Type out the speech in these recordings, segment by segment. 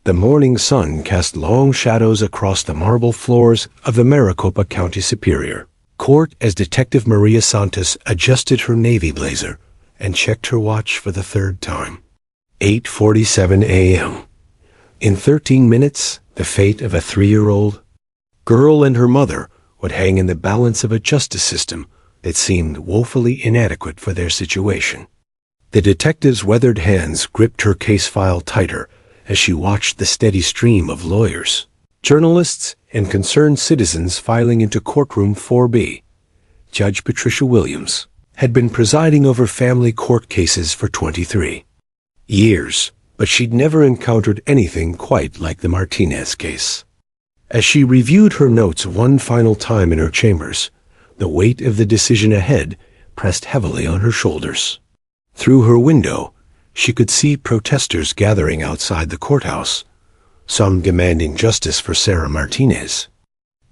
The morning sun cast long shadows across the marble floors of the Maricopa County Superior Court as Detective Maria Santos adjusted her navy blazer and checked her watch for the third time. 8:47 a.m. In 13 minutes, the fate of a 3-year-old girl and her mother would hang in the balance of a justice system that seemed woefully inadequate for their situation. The detective's weathered hands gripped her case file tighter as she watched the steady stream of lawyers, journalists, and concerned citizens filing into Courtroom 4B. Judge Patricia Williams had been presiding over family court cases for 23 years, but she'd never encountered anything quite like the Martinez case. As she reviewed her notes one final time in her chambers, the weight of the decision ahead pressed heavily on her shoulders. Through her window, she could see protesters gathering outside the courthouse, some demanding justice for Sarah Martinez,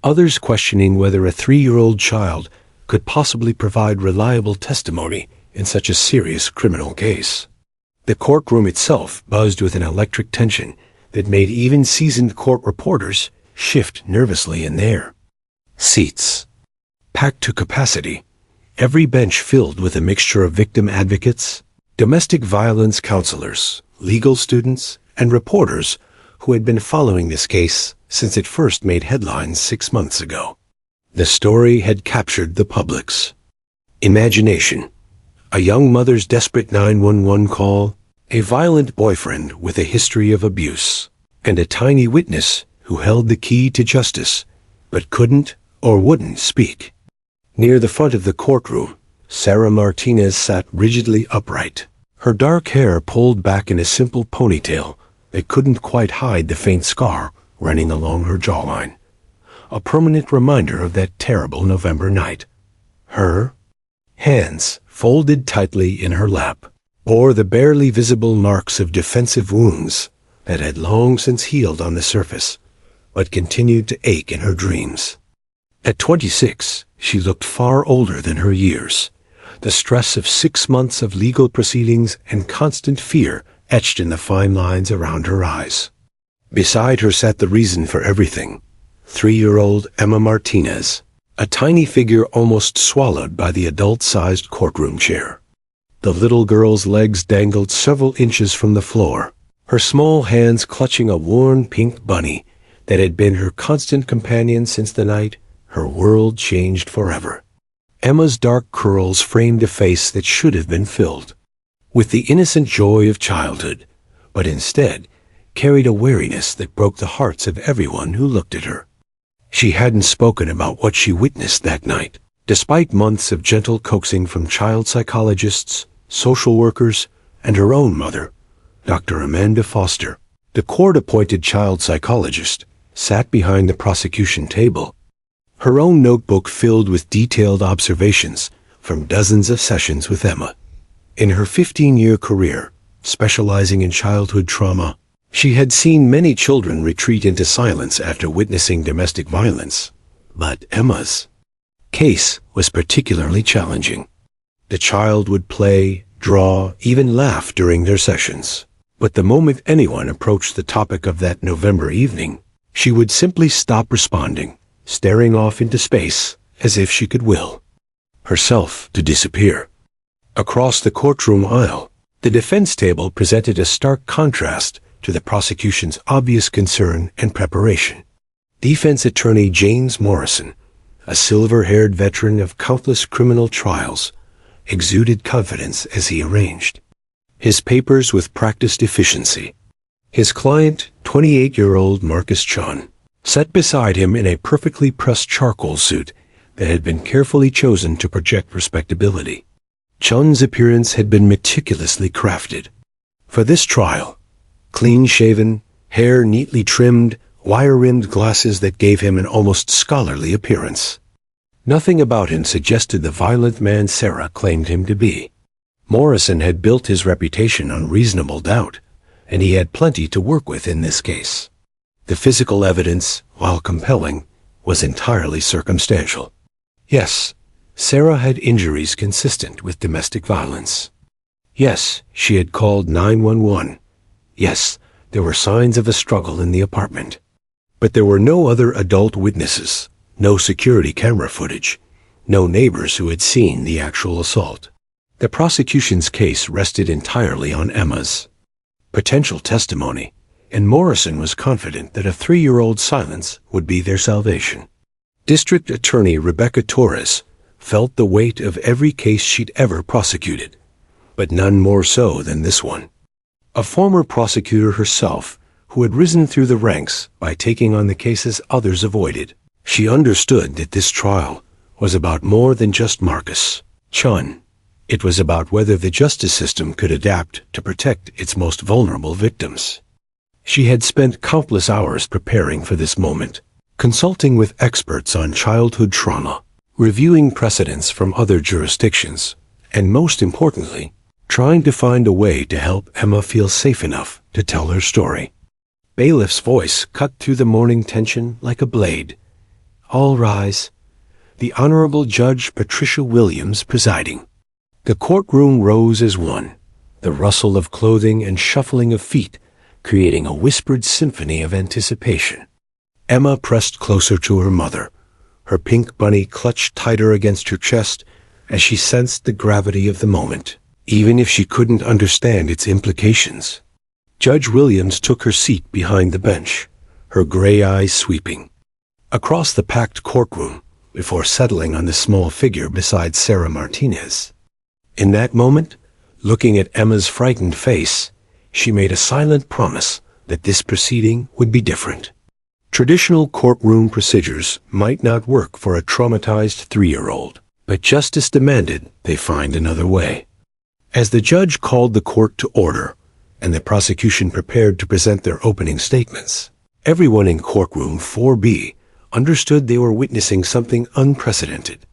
others questioning whether a 3-year-old child could possibly provide reliable testimony in such a serious criminal case. The courtroom itself buzzed with an electric tension that made even seasoned court reporters shift nervously in their seats. Packed to capacity, every bench filled with a mixture of victim advocates, domestic violence counselors, legal students, and reporters who had been following this case since it first made headlines 6 months ago. The story had captured the public's imagination. A young mother's desperate 911 call, a violent boyfriend with a history of abuse, and a tiny witness who held the key to justice, but couldn't or wouldn't speak. Near the front of the courtroom, Sarah Martinez sat rigidly upright, her dark hair pulled back in a simple ponytail that couldn't quite hide the faint scar running along her jawline, a permanent reminder of that terrible November night. Her hands, folded tightly in her lap, bore the barely visible marks of defensive wounds that had long since healed on the surface, but continued to ache in her dreams. At 26, she looked far older than her years, the stress of 6 months of legal proceedings and constant fear etched in the fine lines around her eyes. Beside her sat the reason for everything, 3-year-old Emma Martinez, a tiny figure almost swallowed by the adult-sized courtroom chair. The little girl's legs dangled several inches from the floor, her small hands clutching a worn pink bunny that had been her constant companion since the night her world changed forever. Emma's dark curls framed a face that should have been filled with the innocent joy of childhood, but instead carried a weariness that broke the hearts of everyone who looked at her. She hadn't spoken about what she witnessed that night, despite months of gentle coaxing from child psychologists, social workers, and her own mother, Dr. Amanda Foster. The court-appointed child psychologist sat behind the prosecution table, her own notebook filled with detailed observations from dozens of sessions with Emma. In her 15-year career, specializing in childhood trauma, she had seen many children retreat into silence after witnessing domestic violence, but Emma's case was particularly challenging. The child would play, draw, even laugh during their sessions, but the moment anyone approached the topic of that November evening, she would simply stop responding, staring off into space as if she could will herself to disappear. Across the courtroom aisle, the defense table presented a stark contrast to the prosecution's obvious concern and preparation. Defense attorney James Morrison, a silver-haired veteran of countless criminal trials, exuded confidence as he arranged his papers with practiced efficiency. His client, 28-year-old Marcus Chun, sat beside him in a perfectly pressed charcoal suit that had been carefully chosen to project respectability. Chun's appearance had been meticulously crafted for this trial. Clean-shaven, hair neatly trimmed, wire-rimmed glasses that gave him an almost scholarly appearance. Nothing about him suggested the violent man Sarah claimed him to be. Morrison had built his reputation on reasonable doubt, and he had plenty to work with in this case. The physical evidence, while compelling, was entirely circumstantial. Yes, Sarah had injuries consistent with domestic violence. Yes, she had called 911. Yes, there were signs of a struggle in the apartment. But there were no other adult witnesses, no security camera footage, no neighbors who had seen the actual assault. The prosecution's case rested entirely on Emma's potential testimony, and Morrison was confident that a 3-year-old's silence would be their salvation. District Attorney Rebecca Torres felt the weight of every case she'd ever prosecuted, but none more so than this one. A former prosecutor herself, who had risen through the ranks by taking on the cases others avoided, she understood that this trial was about more than just Marcus Chun. It was about whether the justice system could adapt to protect its most vulnerable victims. She had spent countless hours preparing for this moment, consulting with experts on childhood trauma, reviewing precedents from other jurisdictions, and most importantly, trying to find a way to help Emma feel safe enough to tell her story. Bailiff's voice cut through the morning tension like a blade. "All rise." The Honorable Judge Patricia Williams presiding. The courtroom rose as one, the rustle of clothing and shuffling of feet creating a whispered symphony of anticipation. Emma pressed closer to her mother, her pink bunny clutched tighter against her chest as she sensed the gravity of the moment, even if she couldn't understand its implications. Judge Williams took her seat behind the bench, her gray eyes sweeping across the packed courtroom before settling on the small figure beside Sarah Martinez. In that moment, looking at Emma's frightened face, she made a silent promise that this proceeding would be different. Traditional courtroom procedures might not work for a traumatized 3-year-old, but justice demanded they find another way. As the judge called the court to order, and the prosecution prepared to present their opening statements, everyone in courtroom 4B understood they were witnessing something unprecedented.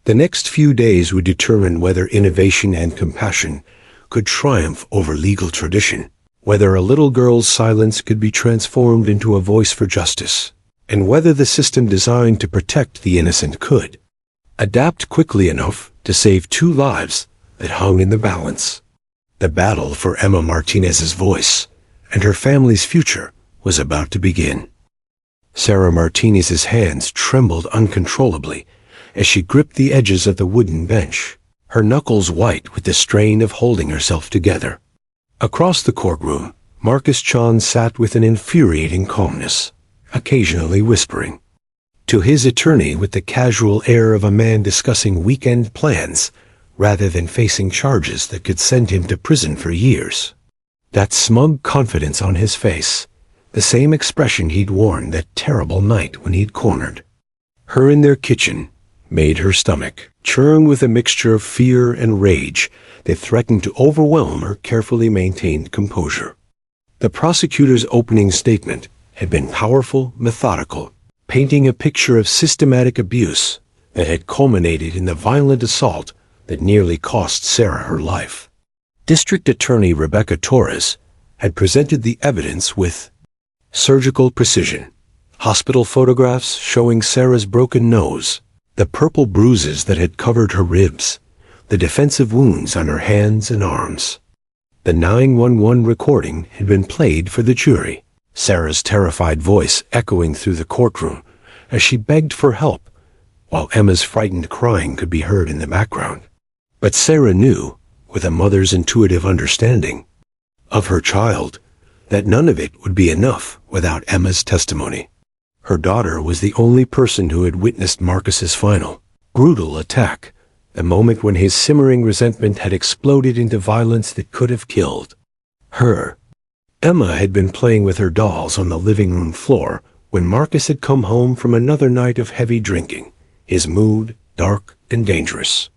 The next few days would determine whether innovation and compassion could triumph over legal tradition, whether a little girl's silence could be transformed into a voice for justice, and whether the system designed to protect the innocent could adapt quickly enough to save 2 lives that hung in the balance. The battle for Emma Martinez's voice and her family's future was about to begin. Sarah Martinez's hands trembled uncontrollably as she gripped the edges of the wooden bench, her knuckles white with the strain of holding herself together. Across the courtroom, Marcus Chun sat with an infuriating calmness, occasionally whispering to his attorney with the casual air of a man discussing weekend plans rather than facing charges that could send him to prison for years. That smug confidence on his face, the same expression he'd worn that terrible night when he'd cornered her in their kitchen, made her stomach churn with a mixture of fear and rage that threatened to overwhelm her carefully maintained composure. The prosecutor's opening statement had been powerful, methodical, painting a picture of systematic abuse that had culminated in the violent assault that nearly cost Sarah her life. District Attorney Rebecca Torres had presented the evidence with surgical precision, hospital photographs showing Sarah's broken nose, the purple bruises that had covered her ribs, the defensive wounds on her hands and arms. The 911 recording had been played for the jury, Sarah's terrified voice echoing through the courtroom as she begged for help, while Emma's frightened crying could be heard in the background. But Sarah knew, with a mother's intuitive understanding of her child, that none of it would be enough without Emma's testimony. Her daughter was the only person who had witnessed Marcus's final, brutal attack, the moment when his simmering resentment had exploded into violence that could have killed her. Emma had been playing with her dolls on the living room floor when Marcus had come home from another night of heavy drinking, his mood dark and dangerous.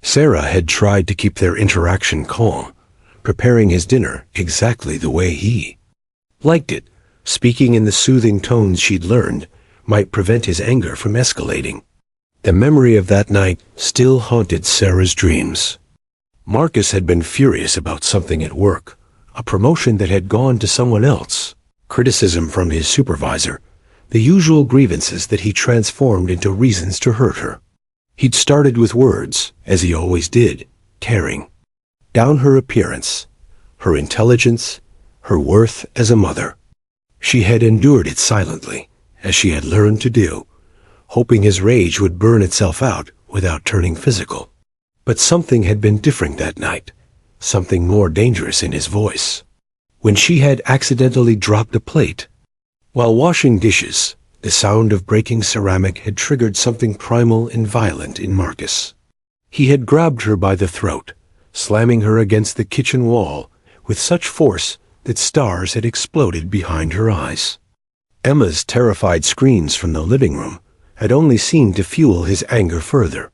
Sarah had tried to keep their interaction calm, preparing his dinner exactly the way he liked it, speaking in the soothing tones she'd learned might prevent his anger from escalating. The memory of that night still haunted Sarah's dreams. Marcus had been furious about something at work, a promotion that had gone to someone else, criticism from his supervisor, the usual grievances that he transformed into reasons to hurt her. He'd started with words, as he always did, tearing down her appearance, her intelligence, her worth as a mother. She had endured it silently, as she had learned to do, hoping his rage would burn itself out without turning physical. But something had been different that night, something more dangerous in his voice. When she had accidentally dropped a plate, while washing dishes, the sound of breaking ceramic had triggered something primal and violent in Marcus. He had grabbed her by the throat, slamming her against the kitchen wall with such force that stars had exploded behind her eyes. Emma's terrified screams from the living room had only seemed to fuel his anger further.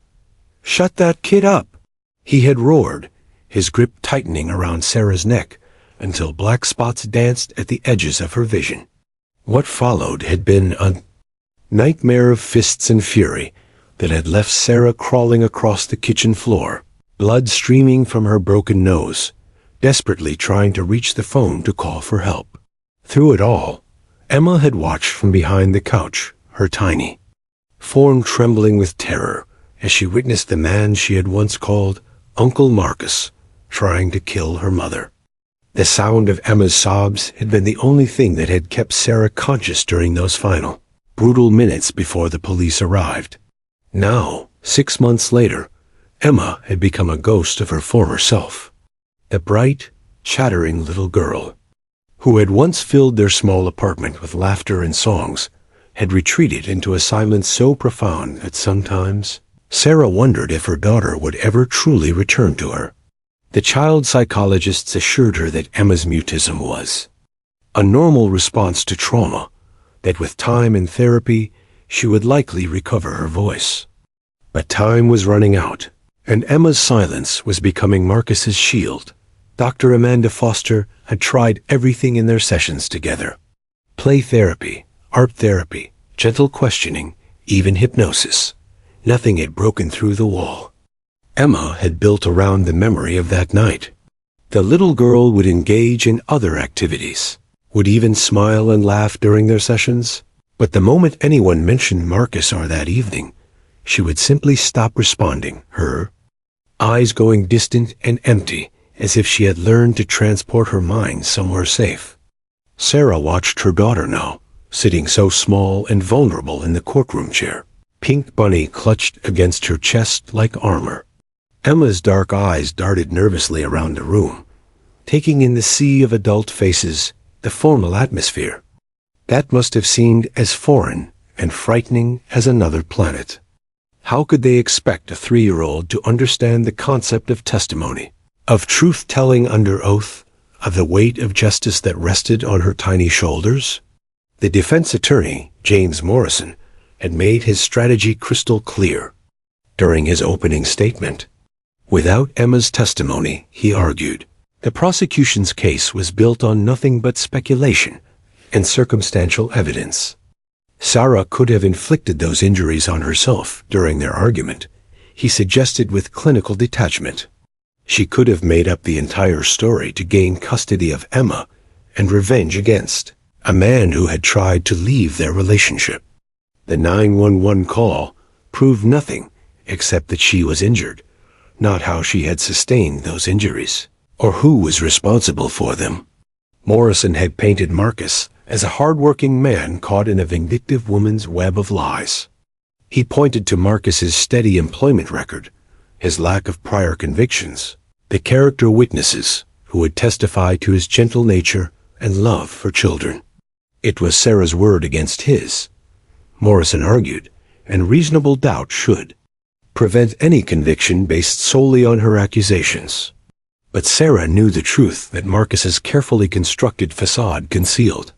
"Shut that kid up!" he had roared, his grip tightening around Sarah's neck until black spots danced at the edges of her vision. What followed had been a nightmare of fists and fury that had left Sarah crawling across the kitchen floor, blood streaming from her broken nose, desperately trying to reach the phone to call for help. Through it all, Emma had watched from behind the couch, her tiny form trembling with terror as she witnessed the man she had once called Uncle Marcus trying to kill her mother. The sound of Emma's sobs had been the only thing that had kept Sarah conscious during those final, brutal minutes before the police arrived. Now, 6 months later, Emma had become a ghost of her former self. The bright, chattering little girl, who had once filled their small apartment with laughter and songs, had retreated into a silence so profound that sometimes Sarah wondered if her daughter would ever truly return to her. The child psychologists assured her that Emma's mutism was a normal response to trauma, that with time and therapy she would likely recover her voice. But time was running out, and Emma's silence was becoming Marcus's shield. Dr. Amanda Foster had tried everything in their sessions together. Play therapy, art therapy, gentle questioning, even hypnosis. Nothing had broken through the wall Emma had built around the memory of that night. The little girl would engage in other activities, would even smile and laugh during their sessions, but the moment anyone mentioned Marcus or that evening, she would simply stop responding, her eyes going distant and empty, as if she had learned to transport her mind somewhere safe. Sarah watched her daughter now, sitting so small and vulnerable in the courtroom chair, pink bunny clutched against her chest like armor. Emma's dark eyes darted nervously around the room, taking in the sea of adult faces, the formal atmosphere. That must have seemed as foreign and frightening as another planet. How could they expect a 3-year-old to understand the concept of testimony, of truth-telling under oath, of the weight of justice that rested on her tiny shoulders? The defense attorney, James Morrison, had made his strategy crystal clear. During his opening statement, without Emma's testimony, he argued, the prosecution's case was built on nothing but speculation and circumstantial evidence. Sarah could have inflicted those injuries on herself during their argument, he suggested with clinical detachment. She could have made up the entire story to gain custody of Emma and revenge against a man who had tried to leave their relationship. The 911 call proved nothing except that she was injured, not how she had sustained those injuries, or who was responsible for them. Morrison had painted Marcus as a hard-working man caught in a vindictive woman's web of lies. He pointed to Marcus's steady employment record, his lack of prior convictions, the character witnesses who would testify to his gentle nature and love for children. It was Sarah's word against his, Morrison argued, and reasonable doubt should prevent any conviction based solely on her accusations. But Sarah knew the truth that Marcus's carefully constructed facade concealed.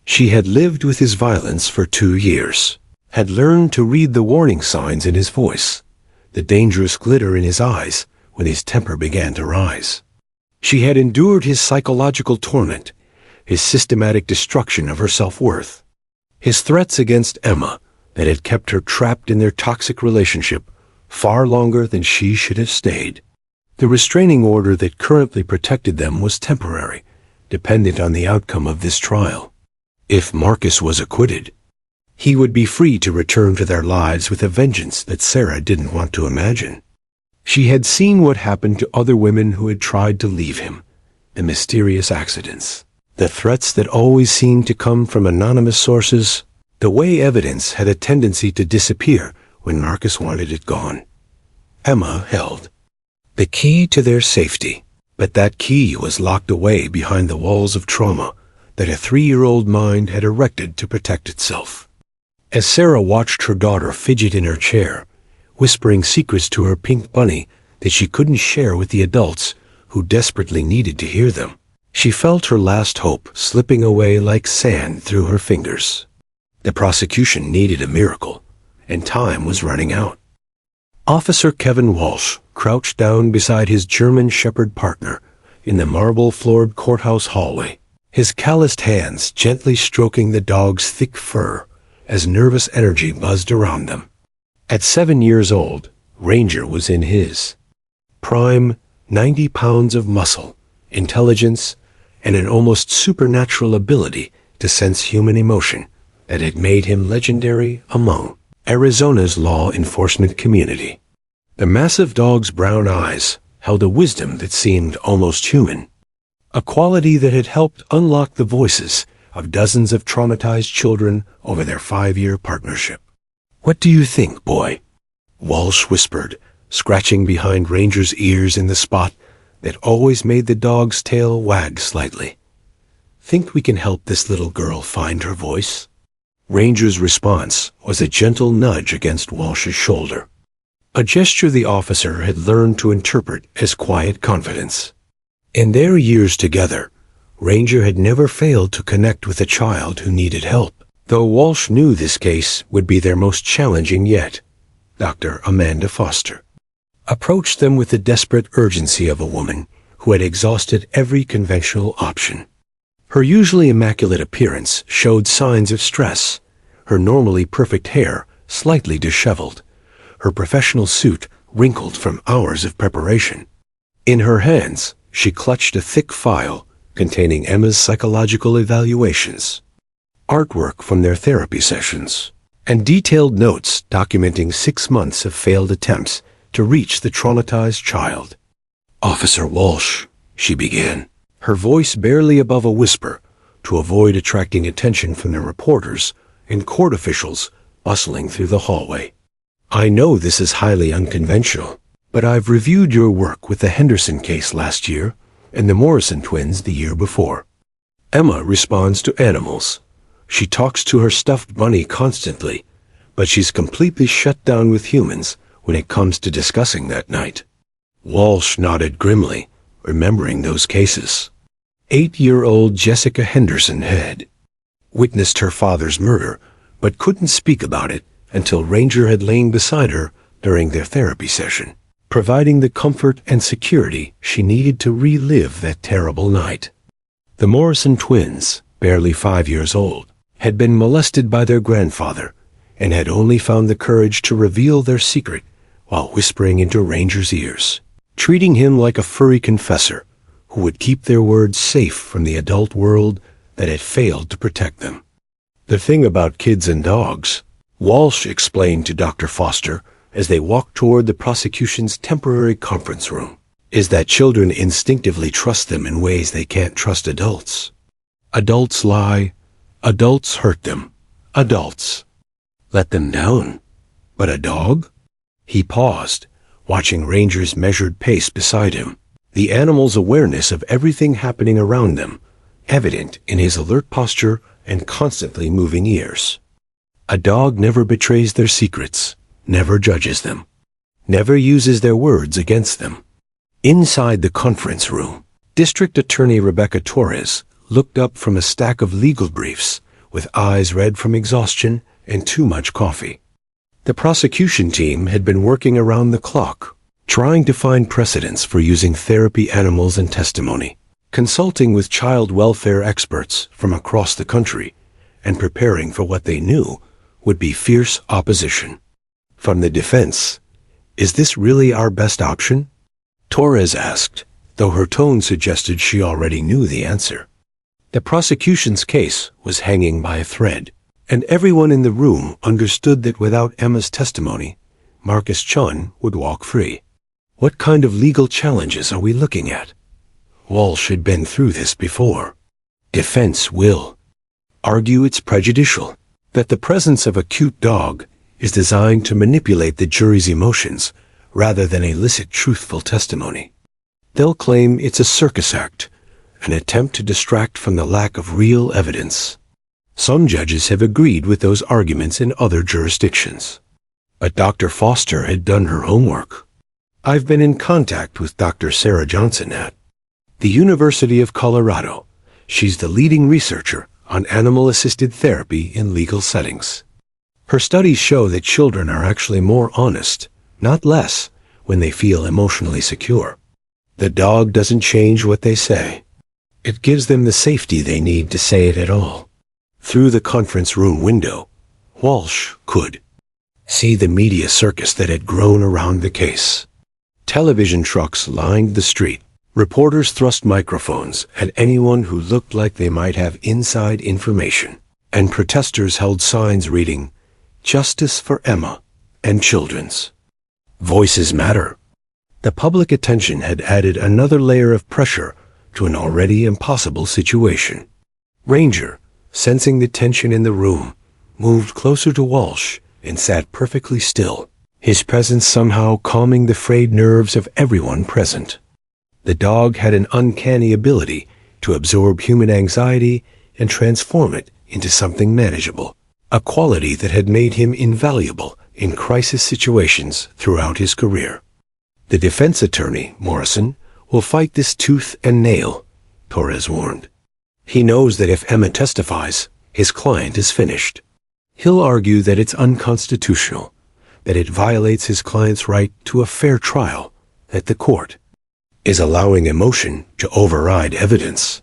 She had lived with his violence for 2 years, had learned to read the warning signs in his voice, the dangerous glitter in his eyes when his temper began to rise. She had endured his psychological torment, his systematic destruction of her self-worth, his threats against Emma that had kept her trapped in their toxic relationship far longer than she should have stayed. The restraining order that currently protected them was temporary, dependent on the outcome of this trial. If Marcus was acquitted, he would be free to return to their lives with a vengeance that Sarah didn't want to imagine. She had seen what happened to other women who had tried to leave him, the mysterious accidents, The threats that always seemed to come from anonymous sources, the way evidence had a tendency to disappear when Marcus wanted it gone. Emma held the key to their safety, but that key was locked away behind the walls of trauma that a 3-year-old mind had erected to protect itself. As Sarah watched her daughter fidget in her chair, whispering secrets to her pink bunny that she couldn't share with the adults who desperately needed to hear them, she felt her last hope slipping away like sand through her fingers. The prosecution needed a miracle, and time was running out. Officer Kevin Walsh crouched down beside his German Shepherd partner in the marble-floored courthouse hallway, his calloused hands gently stroking the dog's thick fur as nervous energy buzzed around them. At 7 years old, Ranger was in his prime, 90 pounds of muscle, intelligence, and an almost supernatural ability to sense human emotion that had made him legendary among Arizona's law enforcement community. The massive dog's brown eyes held a wisdom that seemed almost human, a quality that had helped unlock the voices of dozens of traumatized children over their 5-year partnership. "What do you think, boy?" Walsh whispered, scratching behind Ranger's ears in the spot that always made the dog's tail wag slightly. "Think we can help this little girl find her voice?" Ranger's response was a gentle nudge against Walsh's shoulder, a gesture the officer had learned to interpret as quiet confidence. In their years together, Ranger had never failed to connect with a child who needed help, though Walsh knew this case would be their most challenging yet. Dr. Amanda Foster approached them with the desperate urgency of a woman who had exhausted every conventional option. Her usually immaculate appearance showed signs of stress, her normally perfect hair slightly disheveled, her professional suit wrinkled from hours of preparation. In her hands, she clutched a thick file containing Emma's psychological evaluations, artwork from their therapy sessions, and detailed notes documenting 6 months of failed attempts to reach the traumatized child. "Officer Walsh," she began, her voice barely above a whisper to avoid attracting attention from the reporters and court officials bustling through the hallway. "I know this is highly unconventional, but I've reviewed your work with the Henderson case last year and the Morrison twins the year before. Emma responds to animals. She talks to her stuffed bunny constantly, but she's completely shut down with humans when it comes to discussing that night." Walsh nodded grimly, remembering those cases. 8-year-old Jessica Henderson had witnessed her father's murder, but couldn't speak about it until Ranger had lain beside her during their therapy session, providing the comfort and security she needed to relive that terrible night. The Morrison twins, barely 5 years old, had been molested by their grandfather and had only found the courage to reveal their secret while whispering into Ranger's ears, treating him like a furry confessor who would keep their words safe from the adult world that had failed to protect them. "The thing about kids and dogs," Walsh explained to Dr. Foster as they walked toward the prosecution's temporary conference room, "is that children instinctively trust them in ways they can't trust adults. Adults lie, adults hurt them, adults let them down. But a dog?" He paused, watching Ranger's measured pace beside him, the animal's awareness of everything happening around them, evident in his alert posture and constantly moving ears. "A dog never betrays their secrets, never judges them, never uses their words against them." Inside the conference room, District Attorney Rebecca Torres looked up from a stack of legal briefs with eyes red from exhaustion and too much coffee. The prosecution team had been working around the clock, trying to find precedents for using therapy animals in testimony, consulting with child welfare experts from across the country, and preparing for what they knew would be fierce opposition. From the defense, "Is this really our best option?" Torres asked, though her tone suggested she already knew the answer. The prosecution's case was hanging by a thread, and everyone in the room understood that without Emma's testimony, Marcus Chun would walk free. "What kind of legal challenges are we looking at?" Walsh had been through this before. Defense will argue it's prejudicial, that the presence of a cute dog is designed to manipulate the jury's emotions rather than elicit truthful testimony. They'll claim it's a circus act, an attempt to distract from the lack of real evidence. Some judges have agreed with those arguments in other jurisdictions. But Dr. Foster had done her homework. I've been in contact with Dr. Sarah Johnson at the University of Colorado. She's the leading researcher on animal-assisted therapy in legal settings. Her studies show that children are actually more honest, not less, when they feel emotionally secure. The dog doesn't change what they say. It gives them the safety they need to say it at all. Through the conference room window, Walsh could see the media circus that had grown around the case. Television trucks lined the street. Reporters thrust microphones at anyone who looked like they might have inside information, and protesters held signs reading, "Justice for Emma and Children's Voices Matter." The public attention had added another layer of pressure to an already impossible situation. Ranger, sensing the tension in the room, moved closer to Walsh and sat perfectly still, his presence somehow calming the frayed nerves of everyone present. The dog had an uncanny ability to absorb human anxiety and transform it into something manageable, a quality that had made him invaluable in crisis situations throughout his career. The defense attorney, Morrison, will fight this tooth and nail, Torres warned. He knows that if Emma testifies, his client is finished. He'll argue that it's unconstitutional, that it violates his client's right to a fair trial, that the court is allowing emotion to override evidence.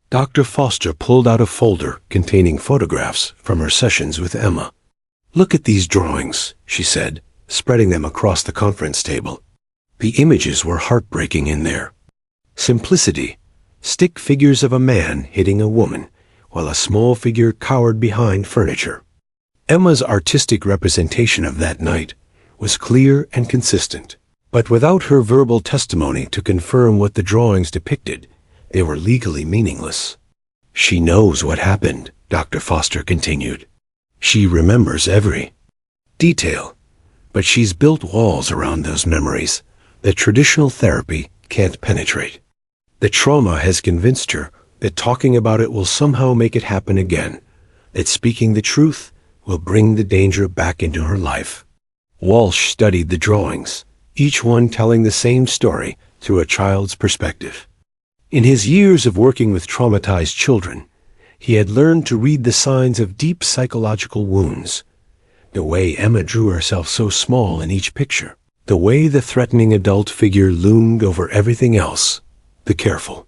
Dr. Foster pulled out a folder containing photographs from her sessions with Emma. "Look at these drawings," she said, spreading them across the conference table. The images were heartbreaking in there. Simplicity, stick figures of a man hitting a woman, while a small figure cowered behind furniture. Emma's artistic representation of that night was clear and consistent. But without her verbal testimony to confirm what the drawings depicted, they were legally meaningless. "She knows what happened," Dr. Foster continued. "She remembers every detail, but she's built walls around those memories that traditional therapy can't penetrate. The trauma has convinced her that talking about it will somehow make it happen again, that speaking the truth will bring the danger back into her life." Walsh studied the drawings, each one telling the same story through a child's perspective. In his years of working with traumatized children, he had learned to read the signs of deep psychological wounds. The way Emma drew herself so small in each picture, the way the threatening adult figure loomed over everything else, the careful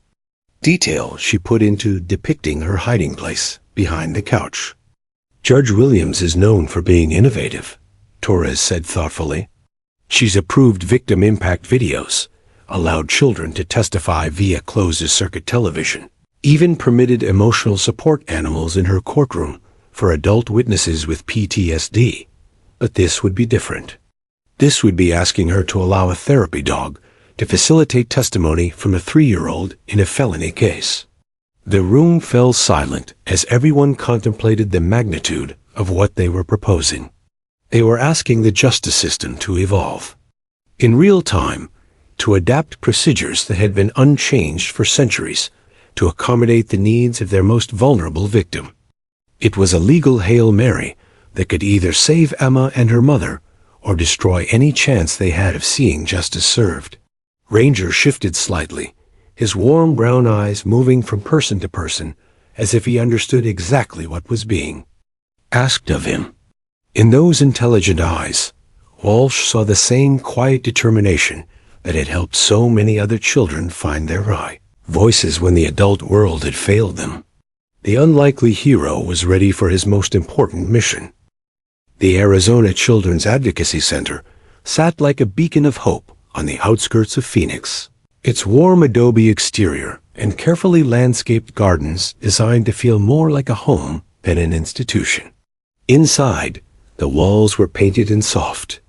detail she put into depicting her hiding place behind the couch. "Judge Williams is known for being innovative," Torres said thoughtfully. "She's approved victim impact videos, allowed children to testify via closed-circuit television, even permitted emotional support animals in her courtroom for adult witnesses with PTSD. But this would be different. This would be asking her to allow a therapy dog to facilitate testimony from a 3-year-old in a felony case." The room fell silent as everyone contemplated the magnitude of what they were proposing. They were asking the justice system to evolve in real time, to adapt procedures that had been unchanged for centuries, to accommodate the needs of their most vulnerable victim. It was a legal Hail Mary that could either save Emma and her mother or destroy any chance they had of seeing justice served. Ranger shifted slightly, his warm brown eyes moving from person to person as if he understood exactly what was being asked of him. In those intelligent eyes, Walsh saw the same quiet determination that had helped so many other children find their voices when the adult world had failed them. The unlikely hero was ready for his most important mission. The Arizona Children's Advocacy Center sat like a beacon of hope on the outskirts of Phoenix, its warm adobe exterior and carefully landscaped gardens designed to feel more like a home than an institution. Inside, the walls were painted in soft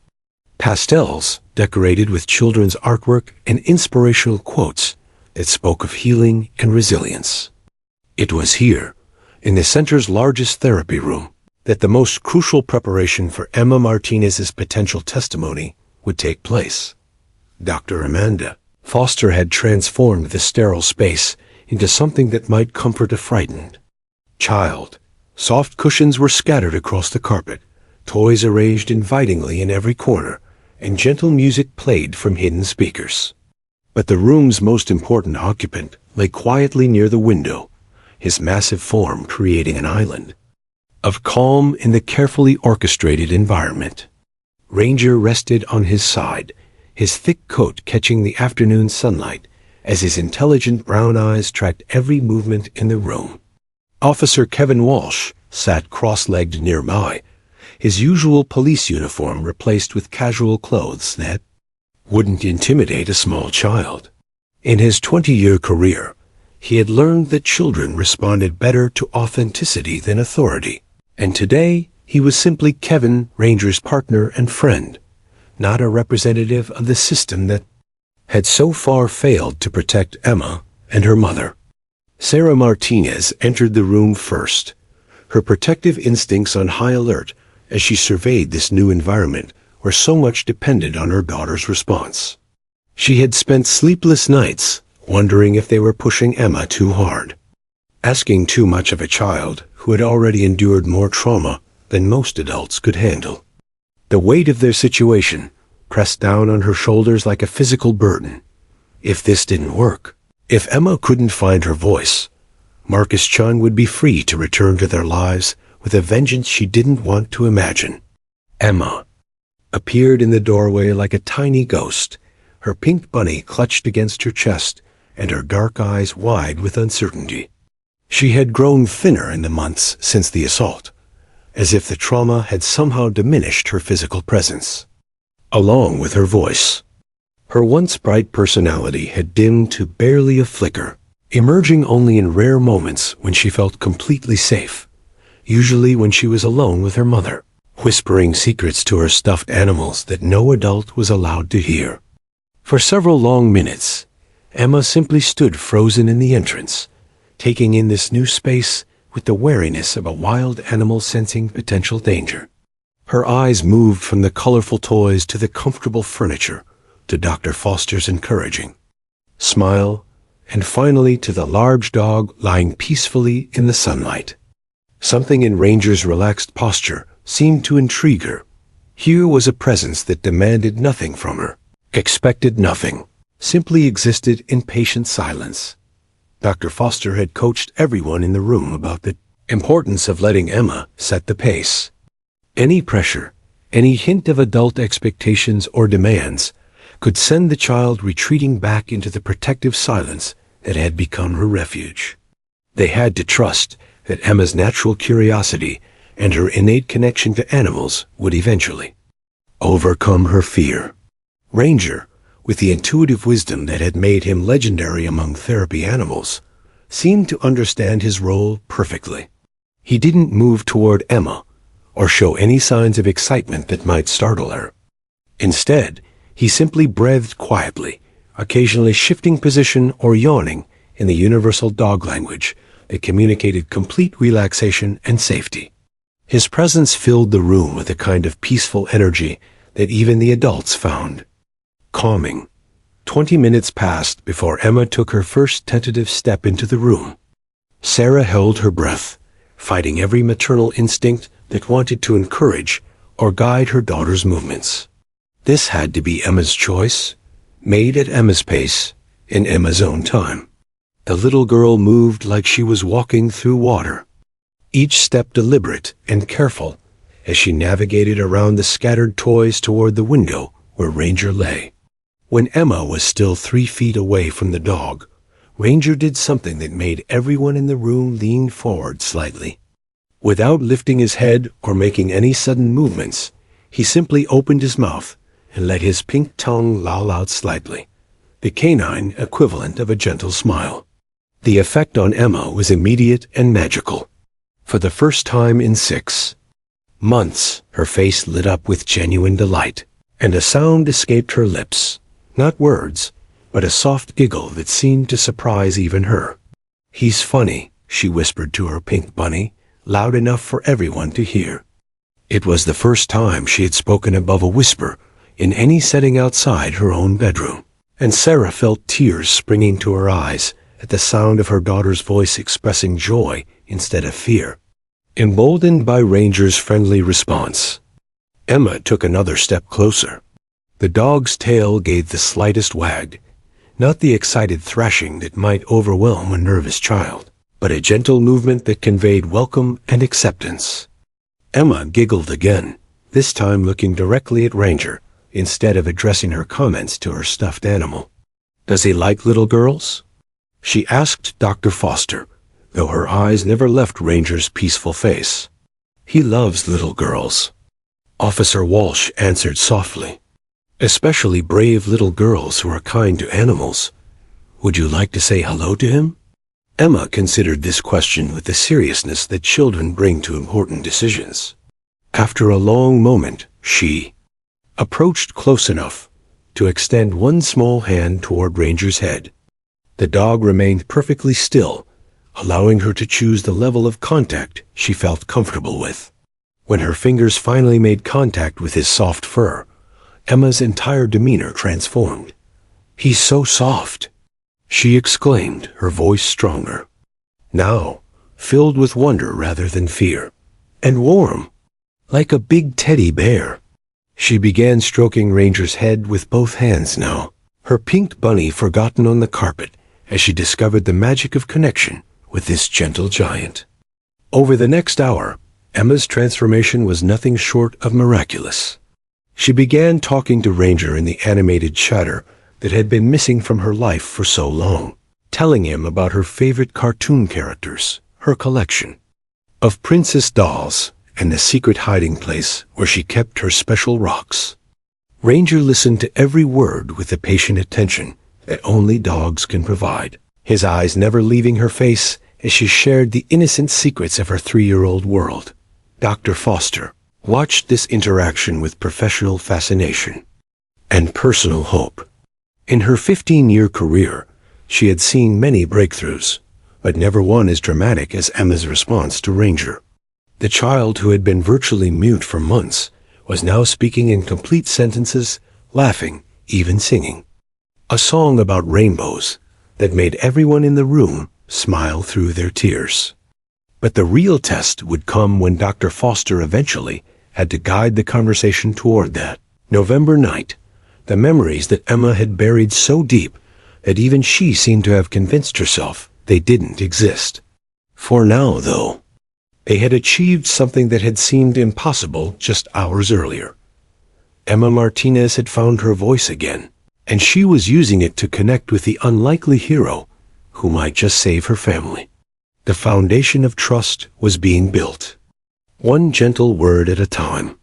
pastels, decorated with children's artwork and inspirational quotes that spoke of healing and resilience. It was here, in the center's largest therapy room, that the most crucial preparation for Emma Martinez's potential testimony would take place. Dr. Amanda Foster had transformed the sterile space into something that might comfort a frightened child. Soft cushions were scattered across the carpet, toys arranged invitingly in every corner, and gentle music played from hidden speakers. But the room's most important occupant lay quietly near the window, his massive form creating an island of calm in the carefully orchestrated environment. Ranger rested on his side, his thick coat catching the afternoon sunlight as his intelligent brown eyes tracked every movement in the room. Officer Kevin Walsh sat cross-legged nearby, his usual police uniform replaced with casual clothes that wouldn't intimidate a small child. In his 20-year career, he had learned that children responded better to authenticity than authority, and today he was simply Kevin, Ranger's partner and friend, not a representative of the system that had so far failed to protect Emma and her mother. Sarah Martinez entered the room first, her protective instincts on high alert as she surveyed this new environment where so much depended on her daughter's response. She had spent sleepless nights wondering if they were pushing Emma too hard, asking too much of a child who had already endured more trauma than most adults could handle. The weight of their situation pressed down on her shoulders like a physical burden. If this didn't work, if Emma couldn't find her voice, Marcus Chung would be free to return to their lives with a vengeance she didn't want to imagine. Emma appeared in the doorway like a tiny ghost, her pink bunny clutched against her chest and her dark eyes wide with uncertainty. She had grown thinner in the months since the assault, as if the trauma had somehow diminished her physical presence, along with her voice. Her once bright personality had dimmed to barely a flicker, emerging only in rare moments when she felt completely safe, usually when she was alone with her mother, whispering secrets to her stuffed animals that no adult was allowed to hear. For several long minutes, Emma simply stood frozen in the entrance, taking in this new space with the wariness of a wild animal sensing potential danger. Her eyes moved from the colorful toys to the comfortable furniture, to Dr. Foster's encouraging smile, and finally to the large dog lying peacefully in the sunlight. Something in Ranger's relaxed posture seemed to intrigue her. Here was a presence that demanded nothing from her, expected nothing, simply existed in patient silence. Dr. Foster had coached everyone in the room about the importance of letting Emma set the pace. Any pressure, any hint of adult expectations or demands could send the child retreating back into the protective silence that had become her refuge. They had to trust that Emma's natural curiosity and her innate connection to animals would eventually overcome her fear. Ranger, with the intuitive wisdom that had made him legendary among therapy animals, seemed to understand his role perfectly. He didn't move toward Emma or show any signs of excitement that might startle her. Instead, he simply breathed quietly, occasionally shifting position or yawning in the universal dog language that communicated complete relaxation and safety. His presence filled the room with a kind of peaceful energy that even the adults found calming. 20 minutes passed before Emma took her first tentative step into the room. Sarah held her breath, fighting every maternal instinct that wanted to encourage or guide her daughter's movements. This had to be Emma's choice, made at Emma's pace, in Emma's own time. The little girl moved like she was walking through water, each step deliberate and careful as she navigated around the scattered toys toward the window where Ranger lay. When Emma was still 3 feet away from the dog, Ranger did something that made everyone in the room lean forward slightly. Without lifting his head or making any sudden movements, he simply opened his mouth and let his pink tongue loll out slightly, the K-9 equivalent of a gentle smile. The effect on Emma was immediate and magical. For the first time in 6 months, her face lit up with genuine delight, and a sound escaped her lips. Not words, but a soft giggle that seemed to surprise even her. "He's funny," she whispered to her pink bunny, loud enough for everyone to hear. It was the first time she had spoken above a whisper in any setting outside her own bedroom, and Sarah felt tears springing to her eyes at the sound of her daughter's voice expressing joy instead of fear. Emboldened by Ranger's friendly response, Emma took another step closer. The dog's tail gave the slightest wag, not the excited thrashing that might overwhelm a nervous child, but a gentle movement that conveyed welcome and acceptance. Emma giggled again, this time looking directly at Ranger, instead of addressing her comments to her stuffed animal. "Does he like little girls?" she asked Dr. Foster, though her eyes never left Ranger's peaceful face. "He loves little girls," Officer Walsh answered softly. "Especially brave little girls who are kind to animals. Would you like to say hello to him?" Emma considered this question with the seriousness that children bring to important decisions. After a long moment, she approached close enough to extend one small hand toward Ranger's head. The dog remained perfectly still, allowing her to choose the level of contact she felt comfortable with. When her fingers finally made contact with his soft fur, Emma's entire demeanor transformed. "He's so soft," she exclaimed, her voice stronger, now filled with wonder rather than fear, "and warm, like a big teddy bear." She began stroking Ranger's head with both hands now, her pink bunny forgotten on the carpet as she discovered the magic of connection with this gentle giant. Over the next hour, Emma's transformation was nothing short of miraculous. She began talking to Ranger in the animated chatter that had been missing from her life for so long, telling him about her favorite cartoon characters, her collection of princess dolls, and the secret hiding place where she kept her special rocks. Ranger listened to every word with the patient attention that only dogs can provide, his eyes never leaving her face as she shared the innocent secrets of her 3-year-old world. Dr. Foster watched this interaction with professional fascination and personal hope. In her 15-year career, she had seen many breakthroughs, but never one as dramatic as Emma's response to Ranger. The child who had been virtually mute for months was now speaking in complete sentences, laughing, even singing. A song about rainbows that made everyone in the room smile through their tears. But the real test would come when Dr. Foster eventually had to guide the conversation toward that November night, the memories that Emma had buried so deep that even she seemed to have convinced herself they didn't exist. For now, though, they had achieved something that had seemed impossible just hours earlier. Emma Martinez had found her voice again, and she was using it to connect with the unlikely hero who might just save her family. The foundation of trust was being built, one gentle word at a time.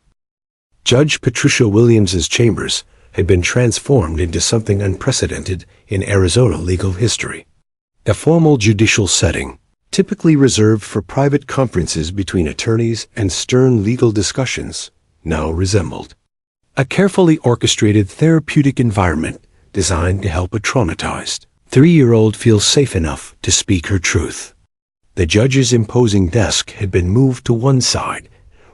Judge Patricia Williams's chambers had been transformed into something unprecedented in Arizona legal history. The formal judicial setting, typically reserved for private conferences between attorneys and stern legal discussions, now resembled a carefully orchestrated therapeutic environment designed to help a traumatized 3-year-old feel safe enough to speak her truth. The judge's imposing desk had been moved to one side,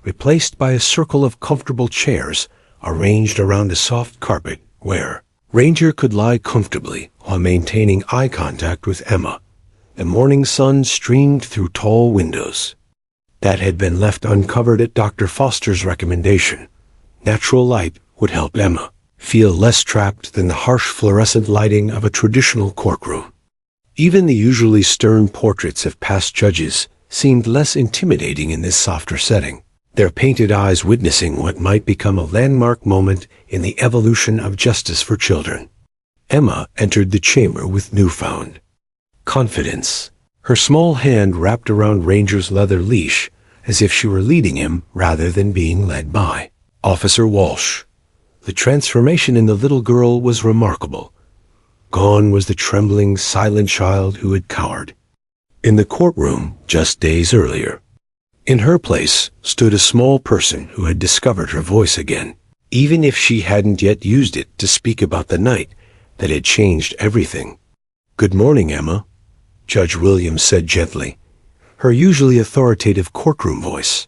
replaced by a circle of comfortable chairs arranged around a soft carpet where Ranger could lie comfortably while maintaining eye contact with Emma. The morning sun streamed through tall windows that had been left uncovered at Dr. Foster's recommendation. Natural light would help Emma feel less trapped than the harsh fluorescent lighting of a traditional courtroom. Even the usually stern portraits of past judges seemed less intimidating in this softer setting, their painted eyes witnessing what might become a landmark moment in the evolution of justice for children. Emma entered the chamber with newfound confidence, her small hand wrapped around Ranger's leather leash as if she were leading him rather than being led by Officer Walsh. The transformation in the little girl was remarkable. Gone was the trembling, silent child who had cowered in the courtroom just days earlier. In her place stood a small person who had discovered her voice again, even if she hadn't yet used it to speak about the night that had changed everything. "Good morning, Emma," Judge Williams said gently, her usually authoritative courtroom voice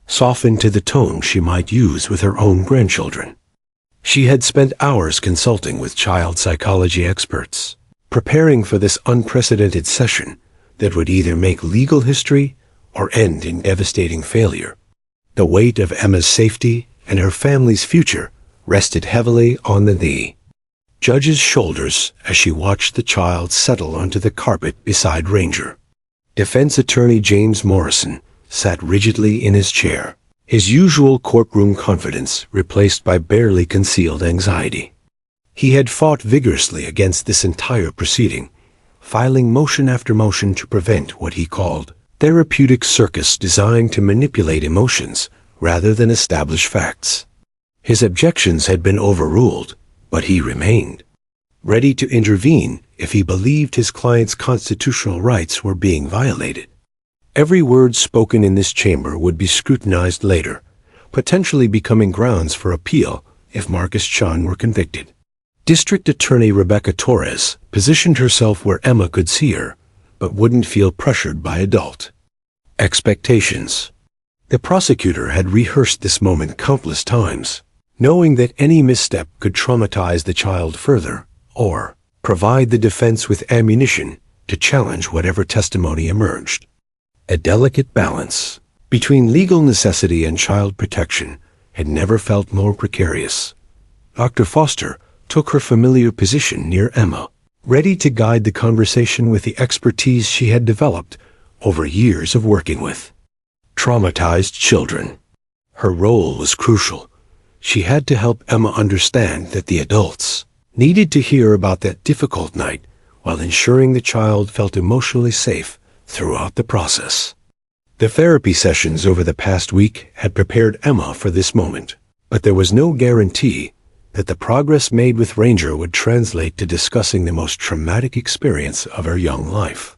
softened to the tone she might use with her own grandchildren. She had spent hours consulting with child psychology experts, preparing for this unprecedented session that would either make legal history or end in devastating failure. The weight of Emma's safety and her family's future rested heavily on the judge's shoulders as she watched the child settle onto the carpet beside Ranger. Defense attorney James Morrison sat rigidly in his chair, his usual courtroom confidence replaced by barely concealed anxiety. He had fought vigorously against this entire proceeding, filing motion after motion to prevent what he called therapeutic circus designed to manipulate emotions rather than establish facts. His objections had been overruled, but he remained ready to intervene if he believed his client's constitutional rights were being violated. Every word spoken in this chamber would be scrutinized later, potentially becoming grounds for appeal if Marcus Chan were convicted. District Attorney Rebecca Torres positioned herself where Emma could see her, but wouldn't feel pressured by adult expectations. The prosecutor had rehearsed this moment countless times, knowing that any misstep could traumatize the child further, or provide the defense with ammunition to challenge whatever testimony emerged. A delicate balance between legal necessity and child protection had never felt more precarious. Dr. Foster took her familiar position near Emma, ready to guide the conversation with the expertise she had developed over years of working with traumatized children. Her role was crucial. She had to help Emma understand that the adults needed to hear about that difficult night while ensuring the child felt emotionally safe throughout the process. The therapy sessions over the past week had prepared Emma for this moment, but there was no guarantee that the progress made with Ranger would translate to discussing the most traumatic experience of her young life.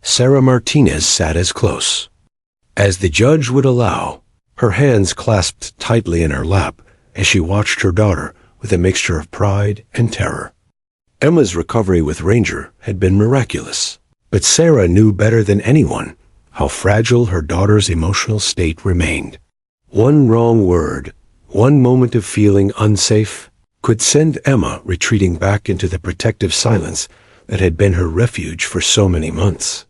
Sarah Martinez sat as close as the judge would allow, her hands clasped tightly in her lap as she watched her daughter with a mixture of pride and terror. Emma's recovery with Ranger had been miraculous, but Sarah knew better than anyone how fragile her daughter's emotional state remained. One wrong word, one moment of feeling unsafe, could send Emma retreating back into the protective silence that had been her refuge for so many months.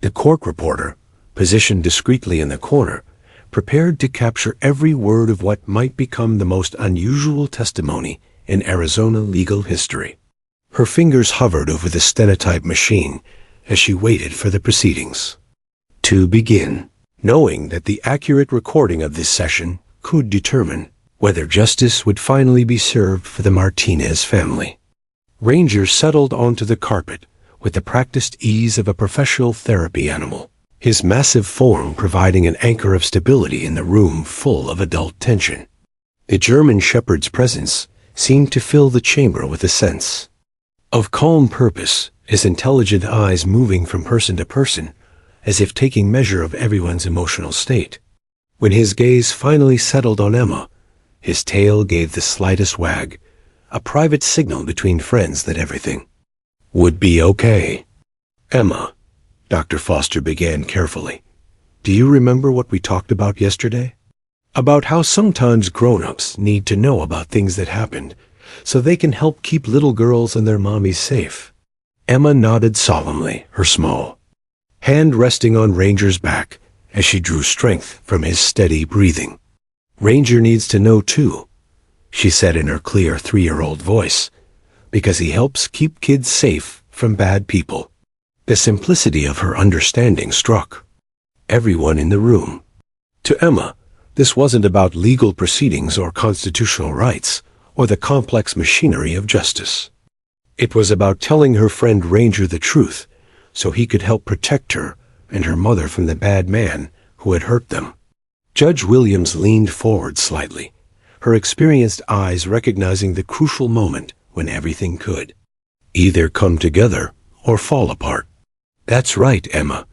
The court reporter, positioned discreetly in the corner, prepared to capture every word of what might become the most unusual testimony in Arizona legal history. Her fingers hovered over the stenotype machine as she waited for the proceedings to begin, knowing that the accurate recording of this session could determine whether justice would finally be served for the Martinez family. Ranger settled onto the carpet with the practiced ease of a professional therapy animal, his massive form providing an anchor of stability in the room full of adult tension. The German Shepherd's presence seemed to fill the chamber with a sense of calm purpose, his intelligent eyes moving from person to person, as if taking measure of everyone's emotional state. When his gaze finally settled on Emma, his tail gave the slightest wag, a private signal between friends that everything would be okay. Emma, Dr. Foster began carefully, do you remember what we talked about yesterday? About how sometimes grown-ups need to know about things that happened so they can help keep little girls and their mommies safe. Emma nodded solemnly, her small hand resting on Ranger's back as she drew strength from his steady breathing. Ranger needs to know too, she said in her clear 3-year-old voice, because he helps keep kids safe from bad people. The simplicity of her understanding struck everyone in the room. To Emma, this wasn't about legal proceedings or constitutional rights or the complex machinery of justice. It was about telling her friend Ranger the truth so he could help protect her and her mother from the bad man who had hurt them. Judge Williams leaned forward slightly, her experienced eyes recognizing the crucial moment when everything could either come together or fall apart. That's right, Emma.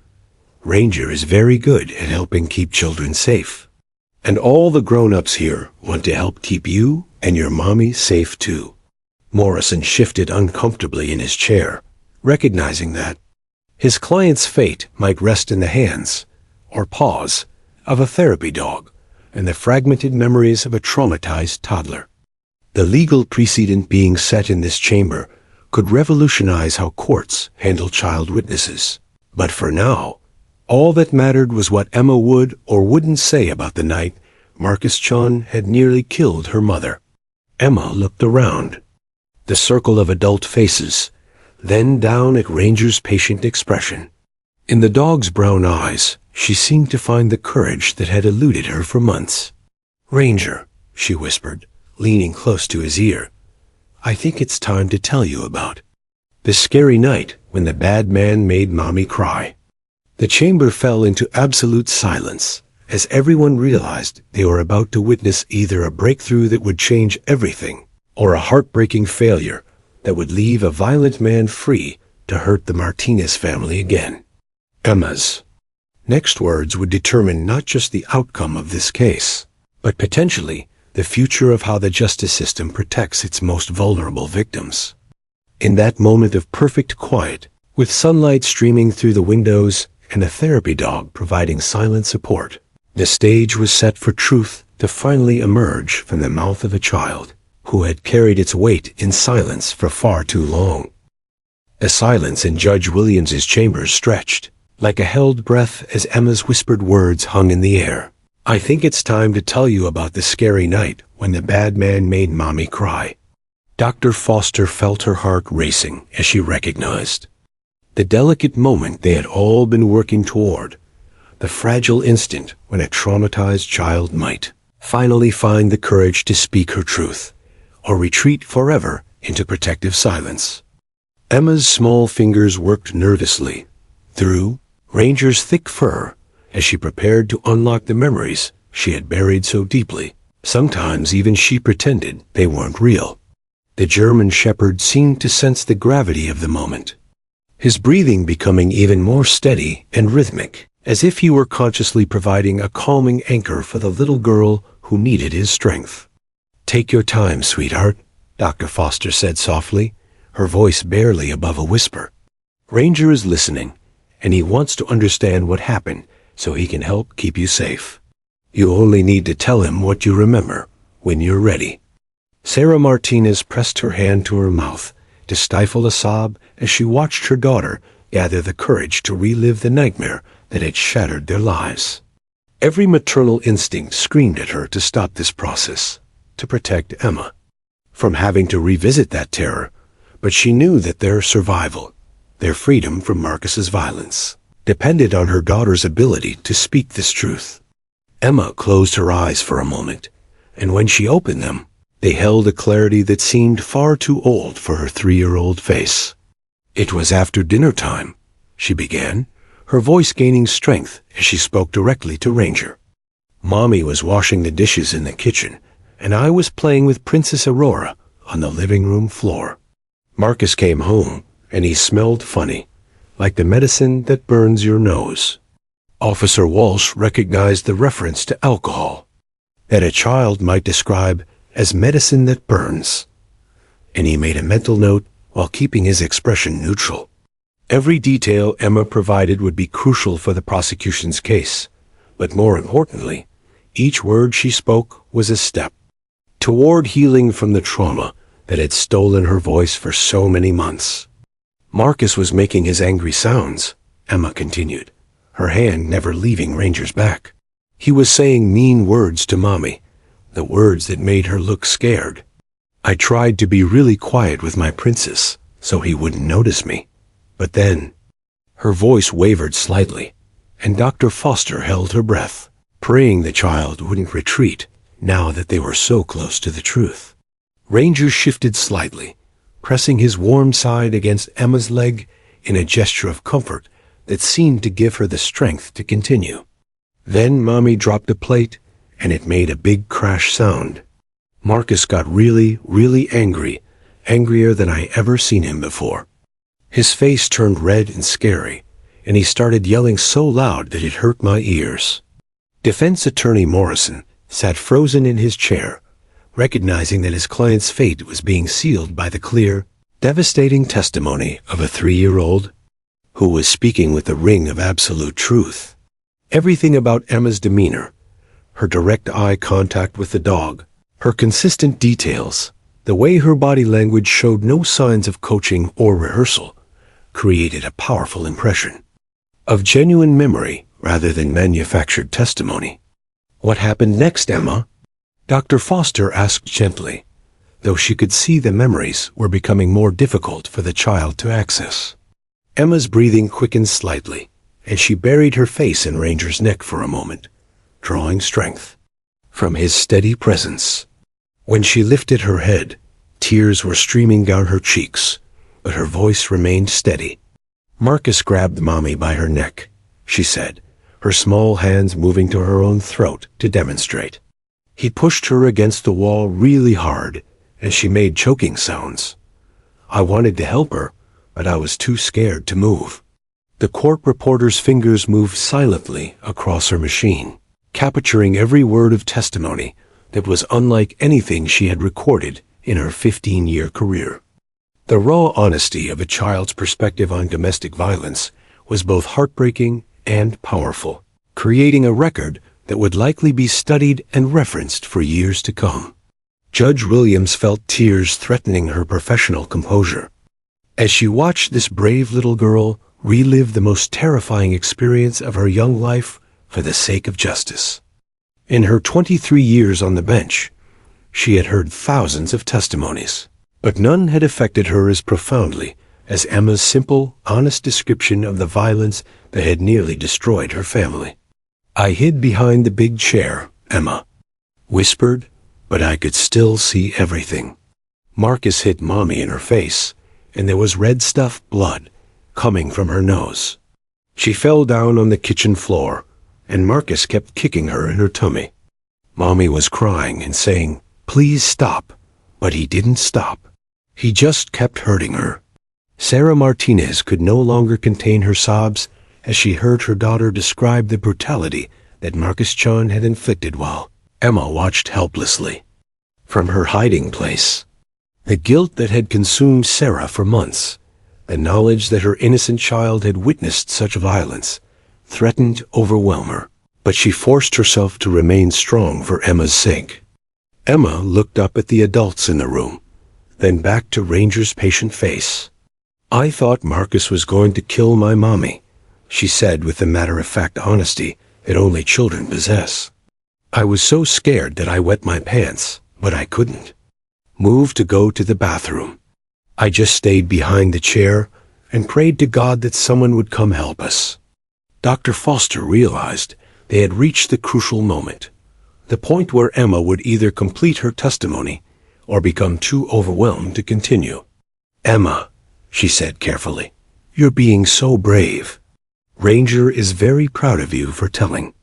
Ranger is very good at helping keep children safe. And all the grown-ups here want to help keep you and your mommy safe too. Morrison shifted uncomfortably in his chair, recognizing that His client's fate might rest in the hands, or paws, of a therapy dog and the fragmented memories of a traumatized toddler. The legal precedent being set in this chamber could revolutionize how courts handle child witnesses. But for now, all that mattered was what Emma would or wouldn't say about the night Marcus Chun had nearly killed her mother. Emma looked around. The circle of adult faces, then down at Ranger's patient expression. In the dog's brown eyes, she seemed to find the courage that had eluded her for months. "Ranger," she whispered, leaning close to his ear, "I think it's time to tell you about the scary night when the bad man made Mommy cry." The chamber fell into absolute silence as everyone realized they were about to witness either a breakthrough that would change everything or a heartbreaking failure that would leave a violent man free to hurt the Martinez family again. Emma's next words would determine not just the outcome of this case, but potentially the future of how the justice system protects its most vulnerable victims. In that moment of perfect quiet, with sunlight streaming through the windows and a therapy dog providing silent support, the stage was set for truth to finally emerge from the mouth of a child who had carried its weight in silence for far too long. The silence in Judge Williams's chambers stretched, like a held breath as Emma's whispered words hung in the air. "I think it's time to tell you about the scary night when the bad man made Mommy cry." Dr. Foster felt her heart racing as she recognized the delicate moment they had all been working toward, the fragile instant when a traumatized child might finally find the courage to speak her truth, or retreat forever into protective silence. Emma's small fingers worked nervously through Ranger's thick fur as she prepared to unlock the memories she had buried so deeply. Sometimes even she pretended they weren't real. The German shepherd seemed to sense the gravity of the moment, his breathing becoming even more steady and rhythmic, as if he were consciously providing a calming anchor for the little girl who needed his strength. "Take your time, sweetheart," Dr. Foster said softly, her voice barely above a whisper. "Ranger is listening, and he wants to understand what happened so he can help keep you safe. You only need to tell him what you remember when you're ready." Sarah Martinez pressed her hand to her mouth to stifle a sob as she watched her daughter gather the courage to relive the nightmare that had shattered their lives. Every maternal instinct screamed at her to stop this process, to protect Emma from having to revisit that terror, but she knew that their survival, their freedom from Marcus's violence, depended on her daughter's ability to speak this truth. Emma closed her eyes for a moment, and when she opened them, they held a clarity that seemed far too old for her 3-year-old face. "It was after dinner time," she began, her voice gaining strength as she spoke directly to Ranger. "Mommy was washing the dishes in the kitchen, and I was playing with Princess Aurora on the living room floor. Marcus came home, and he smelled funny, like the medicine that burns your nose." Officer Walsh recognized the reference to alcohol, that a child might describe as medicine that burns, and he made a mental note while keeping his expression neutral. Every detail Emma provided would be crucial for the prosecution's case, but more importantly, each word she spoke was a step toward healing from the trauma that had stolen her voice for so many months. "Marcus was making his angry sounds," Emma continued, her hand never leaving Ranger's back. "He was saying mean words to Mommy, the words that made her look scared. I tried to be really quiet with my princess so he wouldn't notice me. But then," her voice wavered slightly, and Dr. Foster held her breath, praying the child wouldn't retreat now that they were so close to the truth. Ranger shifted slightly, pressing his warm side against Emma's leg in a gesture of comfort that seemed to give her the strength to continue. Then Mommy dropped a plate, and it made a big crash sound. Marcus got really, really angry, angrier than I ever seen him before. His face turned red and scary, and he started yelling so loud that it hurt my ears. Defense Attorney Morrison sat frozen in his chair, recognizing that his client's fate was being sealed by the clear, devastating testimony of a 3-year-old who was speaking with a ring of absolute truth. Everything about Emma's demeanor, her direct eye contact with the dog, her consistent details, the way her body language showed no signs of coaching or rehearsal, created a powerful impression of genuine memory rather than manufactured testimony. "What happened next, Emma?" Dr. Foster asked gently, though she could see the memories were becoming more difficult for the child to access. Emma's breathing quickened slightly, and she buried her face in Ranger's neck for a moment, drawing strength from his steady presence. When she lifted her head, tears were streaming down her cheeks, but her voice remained steady. "Marcus grabbed Mommy by her neck," she said, her small hands moving to her own throat to demonstrate. "He pushed her against the wall really hard, and she made choking sounds. I wanted to help her, but I was too scared to move." The court reporter's fingers moved silently across her machine, capturing every word of testimony that was unlike anything she had recorded in her 15-year career. The raw honesty of a child's perspective on domestic violence was both heartbreaking and powerful, creating a record that would likely be studied and referenced for years to come. Judge Williams felt tears threatening her professional composure as she watched this brave little girl relive the most terrifying experience of her young life for the sake of justice. In her 23 years on the bench, she had heard thousands of testimonies, but none had affected her as profoundly as Emma's simple, honest description of the violence that had nearly destroyed her family. "I hid behind the big chair," Emma whispered, "but I could still see everything. Marcus hit Mommy in her face, and there was red stuff blood coming from her nose. She fell down on the kitchen floor, and Marcus kept kicking her in her tummy. Mommy was crying and saying, 'Please stop,' but he didn't stop. He just kept hurting her." Sarah Martinez could no longer contain her sobs as she heard her daughter describe the brutality that Marcus Chun had inflicted while Emma watched helplessly from her hiding place. The guilt that had consumed Sarah for months, the knowledge that her innocent child had witnessed such violence, threatened to overwhelm her, but she forced herself to remain strong for Emma's sake. Emma looked up at the adults in the room, then back to Ranger's patient face. "I thought Marcus was going to kill my mommy," she said with the matter-of-fact honesty that only children possess. "I was so scared that I wet my pants, but I couldn't move to go to the bathroom. I just stayed behind the chair and prayed to God that someone would come help us." Dr. Foster realized they had reached the crucial moment, the point where Emma would either complete her testimony or become too overwhelmed to continue. "Emma," she said carefully, "you're being so brave. Ranger is very proud of you for telling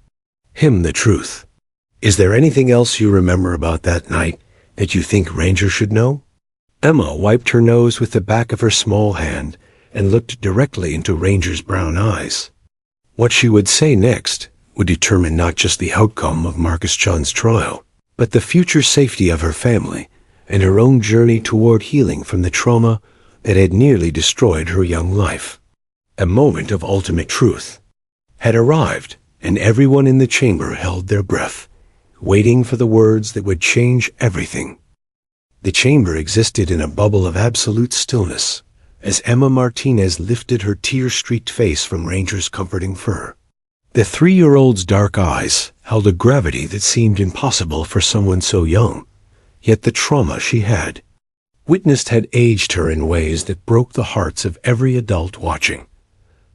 him the truth. Is there anything else you remember about that night that you think Ranger should know?" Emma wiped her nose with the back of her small hand and looked directly into Ranger's brown eyes. What she would say next would determine not just the outcome of Marcus Chun's trial, but the future safety of her family and her own journey toward healing from the trauma that had nearly destroyed her young life. A moment of ultimate truth had arrived, and everyone in the chamber held their breath, waiting for the words that would change everything. The chamber existed in a bubble of absolute stillness as Emma Martinez lifted her tear-streaked face from Ranger's comforting fur. The 3-year-old's dark eyes held a gravity that seemed impossible for someone so young, yet the trauma she had witnessed had aged her in ways that broke the hearts of every adult watching.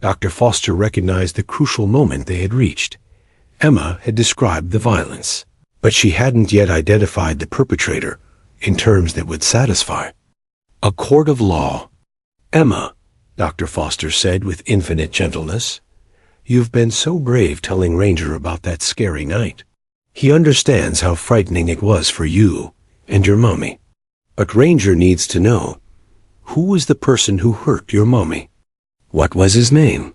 Dr. Foster recognized the crucial moment they had reached. Emma had described the violence, but she hadn't yet identified the perpetrator in terms that would satisfy a court of law. "Emma," Dr. Foster said with infinite gentleness, "you've been so brave telling Ranger about that scary night. He understands how frightening it was for you and your mommy. But Ranger needs to know, who was the person who hurt your mommy? What was his name?"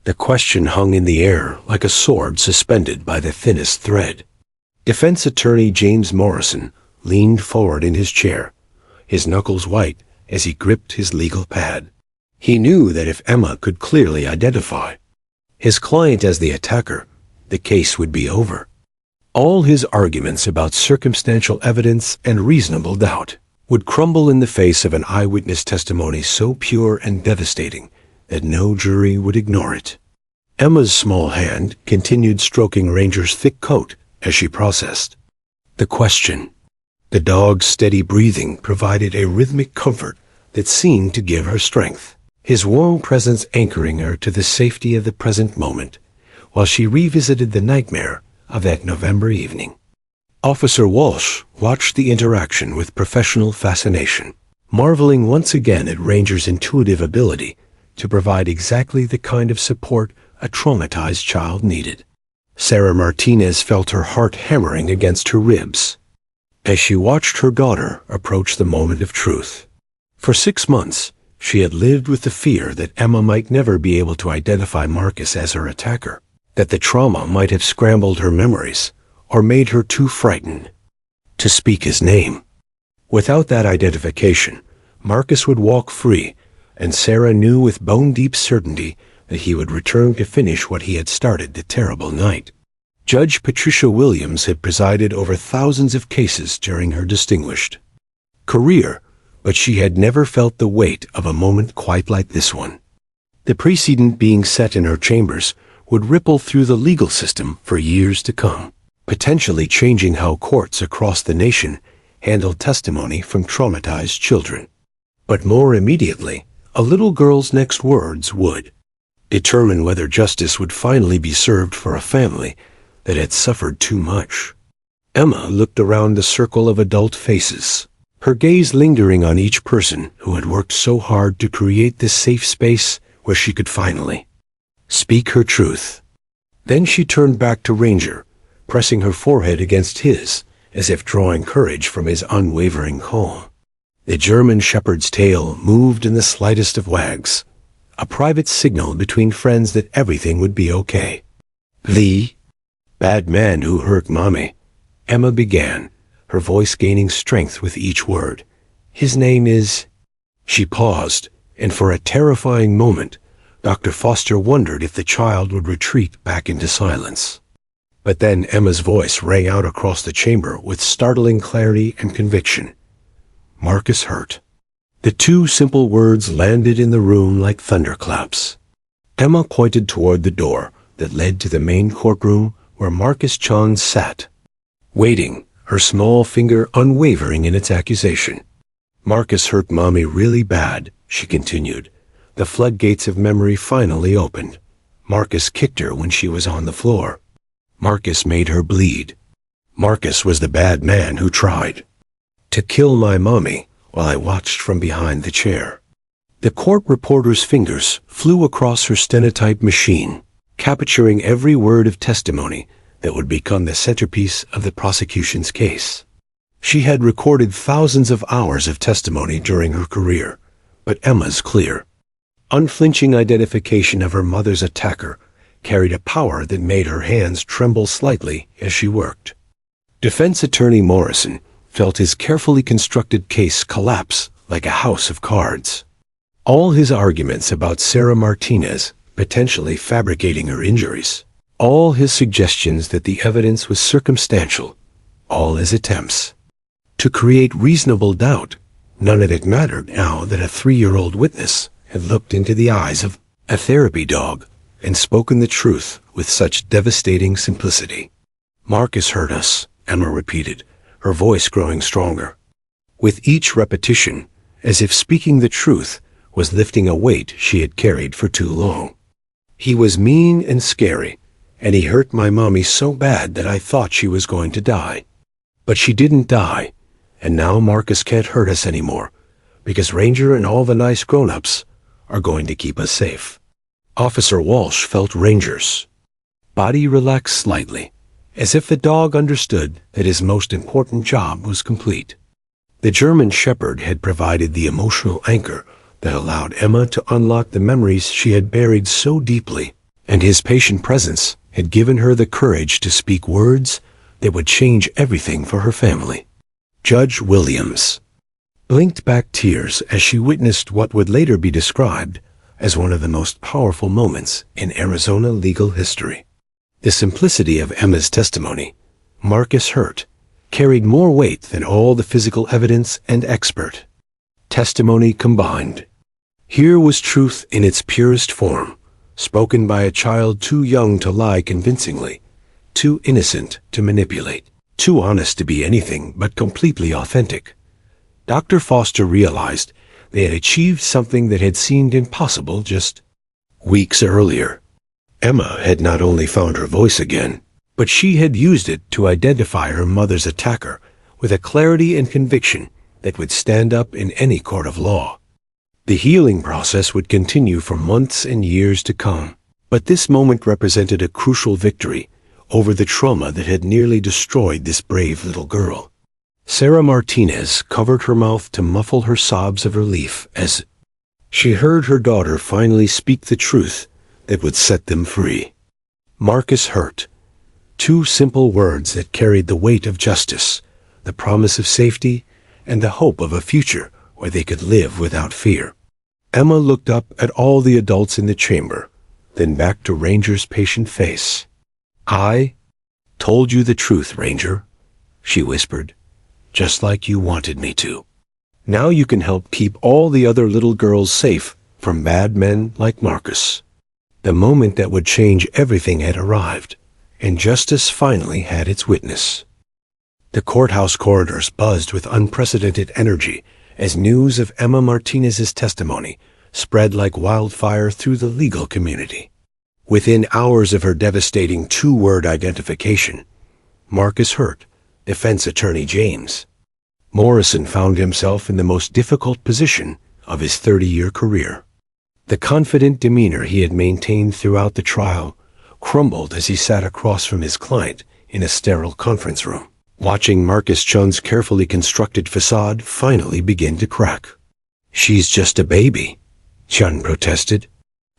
The question hung in the air like a sword suspended by the thinnest thread. Defense attorney James Morrison leaned forward in his chair, his knuckles white as he gripped his legal pad. He knew that if Emma could clearly identify his client as the attacker, the case would be over. All his arguments about circumstantial evidence and reasonable doubt would crumble in the face of an eyewitness testimony so pure and devastating that no jury would ignore it. Emma's small hand continued stroking Ranger's thick coat as she processed the question. The dog's steady breathing provided a rhythmic comfort that seemed to give her strength, his warm presence anchoring her to the safety of the present moment, while she revisited the nightmare of that November evening. Officer Walsh watched the interaction with professional fascination, marveling once again at Ranger's intuitive ability to provide exactly the kind of support a traumatized child needed. Sarah Martinez felt her heart hammering against her ribs as she watched her daughter approach the moment of truth. For 6 months, she had lived with the fear that Emma might never be able to identify Marcus as her attacker, that the trauma might have scrambled her memories or made her too frightened to speak his name. Without that identification, Marcus would walk free, and Sarah knew with bone-deep certainty that he would return to finish what he had started the terrible night. Judge Patricia Williams had presided over thousands of cases during her distinguished career, but she had never felt the weight of a moment quite like this one. The precedent being set in her chambers would ripple through the legal system for years to come, potentially changing how courts across the nation handled testimony from traumatized children. But more immediately, a little girl's next words would determine whether justice would finally be served for a family that had suffered too much. Emma looked around the circle of adult faces, her gaze lingering on each person who had worked so hard to create this safe space where she could finally speak her truth. Then she turned back to Ranger, pressing her forehead against his, as if drawing courage from his unwavering calm. The German shepherd's tail moved in the slightest of wags, a private signal between friends that everything would be okay. "The bad man who hurt Mommy," Emma began, her voice gaining strength with each word. "His name is—" She paused, and for a terrifying moment, Dr. Foster wondered if the child would retreat back into silence. But then Emma's voice rang out across the chamber with startling clarity and conviction. "Marcus Hurt." The two simple words landed in the room like thunderclaps. Emma pointed toward the door that led to the main courtroom where Marcus Chong sat, waiting, her small finger unwavering in its accusation. "Marcus hurt Mommy really bad," she continued. "The floodgates of memory finally opened. Marcus kicked her when she was on the floor. Marcus made her bleed. Marcus was the bad man who tried to kill my mommy while I watched from behind the chair." The court reporter's fingers flew across her stenotype machine, capturing every word of testimony that would become the centerpiece of the prosecution's case. She had recorded thousands of hours of testimony during her career, but Emma's clear, unflinching identification of her mother's attacker carried a power that made her hands tremble slightly as she worked. Defense attorney Morrison felt his carefully constructed case collapse like a house of cards. All his arguments about Sarah Martinez potentially fabricating her injuries, all his suggestions that the evidence was circumstantial, all his attempts to create reasonable doubt, none of it mattered now that a 3-year-old witness had looked into the eyes of a therapy dog and spoken the truth with such devastating simplicity. "Marcus hurt us," Emma repeated, her voice growing stronger. With each repetition, as if speaking the truth was lifting a weight she had carried for too long. "He was mean and scary, and he hurt my mommy so bad that I thought she was going to die. But she didn't die, and now Marcus can't hurt us anymore, because Ranger and all the nice grown-ups are going to keep us safe." Officer Walsh felt Ranger's body relax slightly, as if the dog understood that his most important job was complete. The German shepherd had provided the emotional anchor that allowed Emma to unlock the memories she had buried so deeply, and his patient presence had given her the courage to speak words that would change everything for her family. Judge Williams blinked back tears as she witnessed what would later be described as one of the most powerful moments in Arizona legal history. The simplicity of Emma's testimony, Marcus Hurt, carried more weight than all the physical evidence and expert testimony combined. Here was truth in its purest form, spoken by a child too young to lie convincingly, too innocent to manipulate, too honest to be anything but completely authentic. Dr. Foster realized they had achieved something that had seemed impossible just weeks earlier. Emma had not only found her voice again, but she had used it to identify her mother's attacker with a clarity and conviction that would stand up in any court of law. The healing process would continue for months and years to come, but this moment represented a crucial victory over the trauma that had nearly destroyed this brave little girl. Sarah Martinez covered her mouth to muffle her sobs of relief as she heard her daughter finally speak the truth that would set them free. Marcus Hurt. Two simple words that carried the weight of justice, the promise of safety, and the hope of a future where they could live without fear. Emma looked up at all the adults in the chamber, then back to Ranger's patient face. "I told you the truth, Ranger," she whispered, "just like you wanted me to. Now you can help keep all the other little girls safe from bad men like Marcus." The moment that would change everything had arrived, and justice finally had its witness. The courthouse corridors buzzed with unprecedented energy as news of Emma Martinez's testimony spread like wildfire through the legal community. Within hours of her devastating two-word identification, Marcus Hurt, defense attorney James Morrison, found himself in the most difficult position of his 30-year career. The confident demeanor he had maintained throughout the trial crumbled as he sat across from his client in a sterile conference room, watching Marcus Chun's carefully constructed facade finally begin to crack. "She's just a baby," Chun protested,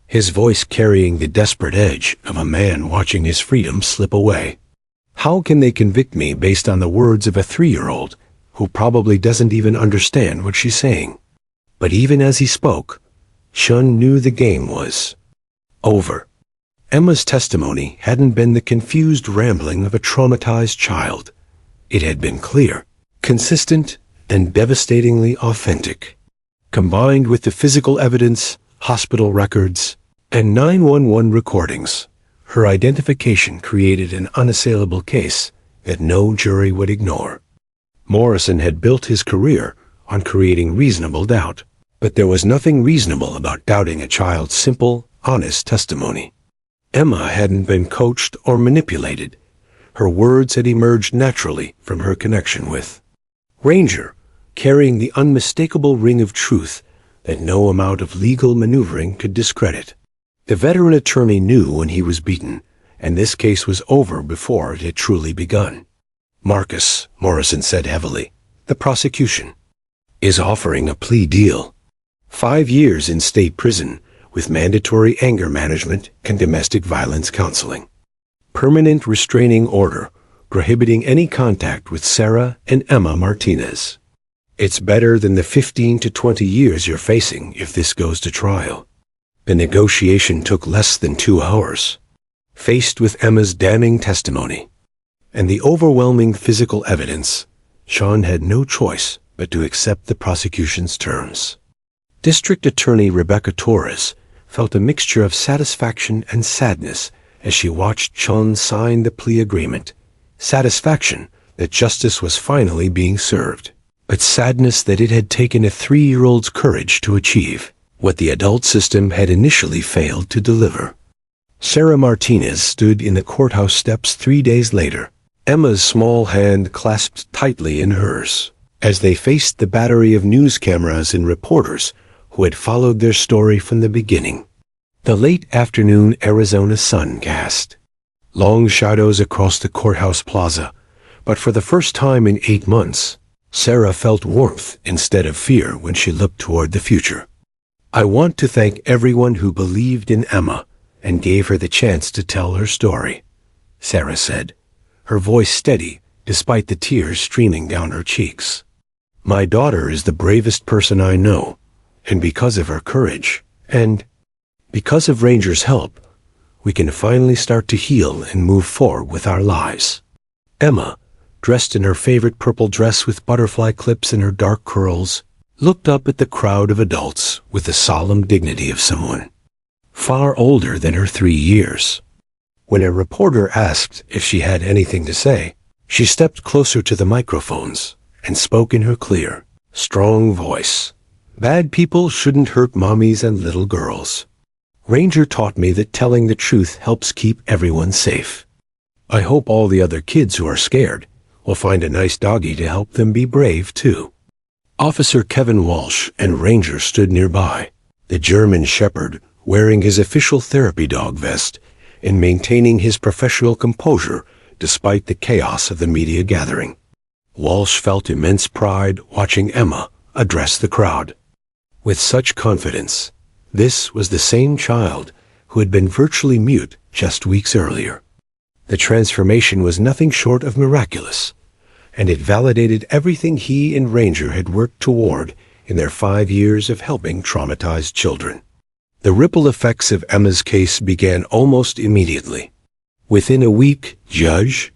his voice carrying the desperate edge of a man watching his freedom slip away. "How can they convict me based on the words of a 3-year-old who probably doesn't even understand what she's saying?" But even as he spoke, Chun knew the game was over. Emma's testimony hadn't been the confused rambling of a traumatized child. It had been clear, consistent, and devastatingly authentic. Combined with the physical evidence, hospital records, and 911 recordings, her identification created an unassailable case that no jury would ignore. Morrison had built his career on creating reasonable doubt, but there was nothing reasonable about doubting a child's simple, honest testimony. Emma hadn't been coached or manipulated. Her words had emerged naturally from her connection with Ranger, carrying the unmistakable ring of truth that no amount of legal maneuvering could discredit. The veteran attorney knew when he was beaten, and this case was over before it had truly begun. "Marcus," Morrison said heavily, "the prosecution is offering a plea deal. 5 years in state prison with mandatory anger management and domestic violence counseling. Permanent restraining order prohibiting any contact with Sarah and Emma Martinez. It's better than the 15 to 20 years you're facing if this goes to trial." The negotiation took less than 2 hours. Faced with Emma's damning testimony and the overwhelming physical evidence, Sean had no choice but to accept the prosecution's terms. District Attorney Rebecca Torres felt a mixture of satisfaction and sadness as she watched Chun sign the plea agreement. Satisfaction that justice was finally being served, but sadness that it had taken a 3-year-old's courage to achieve what the adult system had initially failed to deliver. Sarah Martinez stood in the courthouse steps 3 days later, Emma's small hand clasped tightly in hers, as they faced the battery of news cameras and reporters who had followed their story from the beginning. The late afternoon Arizona sun cast long shadows across the courthouse plaza, but for the first time in 8 months, Sarah felt warmth instead of fear when she looked toward the future. "I want to thank everyone who believed in Emma and gave her the chance to tell her story," Sarah said, her voice steady despite the tears streaming down her cheeks. "My daughter is the bravest person I know, and because of her courage and Because of Ranger's help, we can finally start to heal and move forward with our lives. Emma, dressed in her favorite purple dress with butterfly clips in her dark curls, looked up at the crowd of adults with the solemn dignity of someone far older than her 3 years. When a reporter asked if she had anything to say, she stepped closer to the microphones and spoke in her clear, strong voice. Bad people shouldn't hurt mommies and little girls. Ranger taught me that telling the truth helps keep everyone safe. I hope all the other kids who are scared will find a nice doggy to help them be brave, too. Officer Kevin Walsh and Ranger stood nearby, the German Shepherd wearing his official therapy dog vest and maintaining his professional composure despite the chaos of the media gathering. Walsh felt immense pride watching Emma address the crowd. With such confidence, this was the same child who had been virtually mute just weeks earlier. The transformation was nothing short of miraculous, and it validated everything he and Ranger had worked toward in their 5 years of helping traumatized children. The ripple effects of Emma's case began almost immediately. Within a week, Judge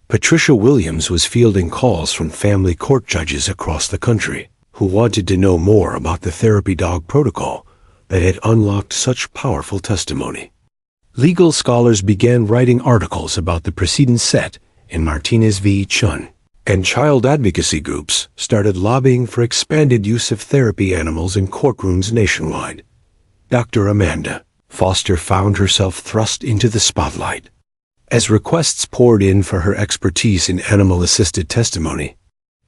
Patricia Williams was fielding calls from family court judges across the country who wanted to know more about the therapy dog protocol that had unlocked such powerful testimony. Legal scholars began writing articles about the precedent set in Martinez v. Chun, and child advocacy groups started lobbying for expanded use of therapy animals in courtrooms nationwide. Dr. Amanda Foster found herself thrust into the spotlight. As requests poured in for her expertise in animal-assisted testimony,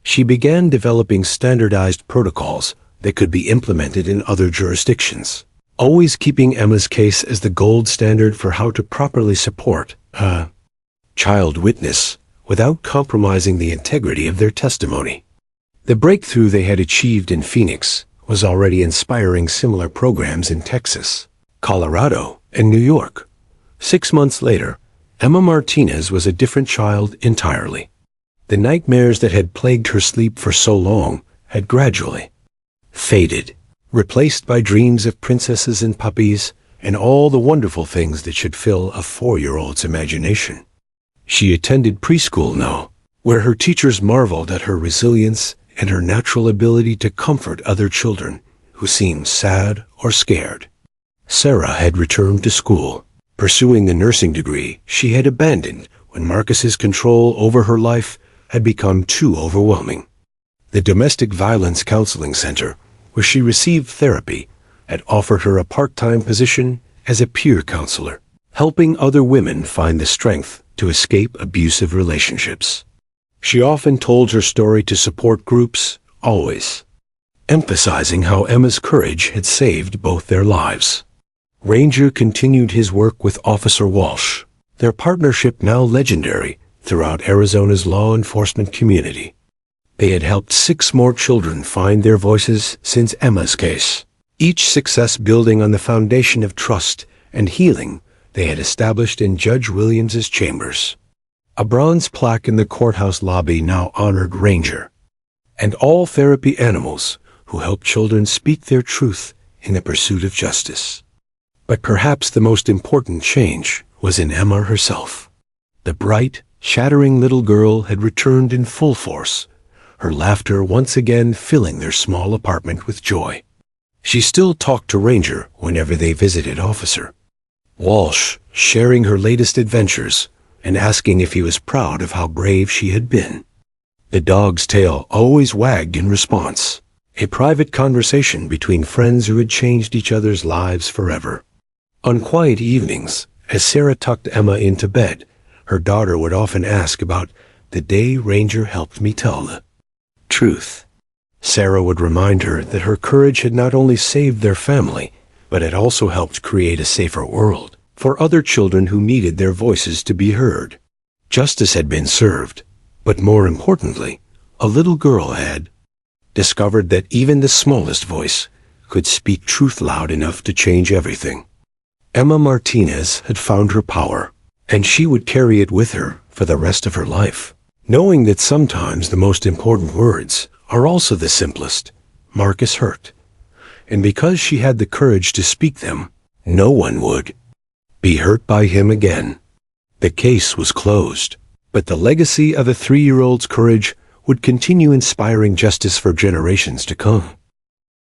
she began developing standardized protocols that could be implemented in other jurisdictions, always keeping Emma's case as the gold standard for how to properly support a child witness without compromising the integrity of their testimony. The breakthrough they had achieved in Phoenix was already inspiring similar programs in Texas, Colorado, and New York. 6 months later, Emma Martinez was a different child entirely. The nightmares that had plagued her sleep for so long had gradually faded, replaced by dreams of princesses and puppies and all the wonderful things that should fill a 4-year-old's imagination. She attended preschool now, where her teachers marveled at her resilience and her natural ability to comfort other children who seemed sad or scared. Sarah had returned to school, pursuing the nursing degree she had abandoned when Marcus's control over her life had become too overwhelming. The Domestic Violence Counseling Center, where she received therapy, had offered her a part-time position as a peer counselor, helping other women find the strength to escape abusive relationships. She often told her story to support groups, always emphasizing how Emma's courage had saved both their lives. Ranger continued his work with Officer Walsh, their partnership now legendary throughout Arizona's law enforcement community. They had helped 6 more children find their voices since Emma's case, each success building on the foundation of trust and healing they had established in Judge Williams's chambers. A bronze plaque in the courthouse lobby now honored Ranger and all therapy animals who help children speak their truth in the pursuit of justice. But perhaps the most important change was in Emma herself. The bright, shattering little girl had returned in full force, her laughter once again filling their small apartment with joy. She still talked to Ranger whenever they visited Officer Walsh, sharing her latest adventures and asking if he was proud of how brave she had been. The dog's tail always wagged in response, a private conversation between friends who had changed each other's lives forever. On quiet evenings, as Sarah tucked Emma into bed, her daughter would often ask about the day Ranger helped me tell the truth. Sarah would remind her that her courage had not only saved their family, but had also helped create a safer world for other children who needed their voices to be heard. Justice had been served, but more importantly, a little girl had discovered that even the smallest voice could speak truth loud enough to change everything. Emma Martinez had found her power, and she would carry it with her for the rest of her life, knowing that sometimes the most important words are also the simplest. Marcus hurt. And because she had the courage to speak them, No one would be hurt by him again. The case was closed, but the legacy of the 3-year-old's courage would continue inspiring justice for generations to come.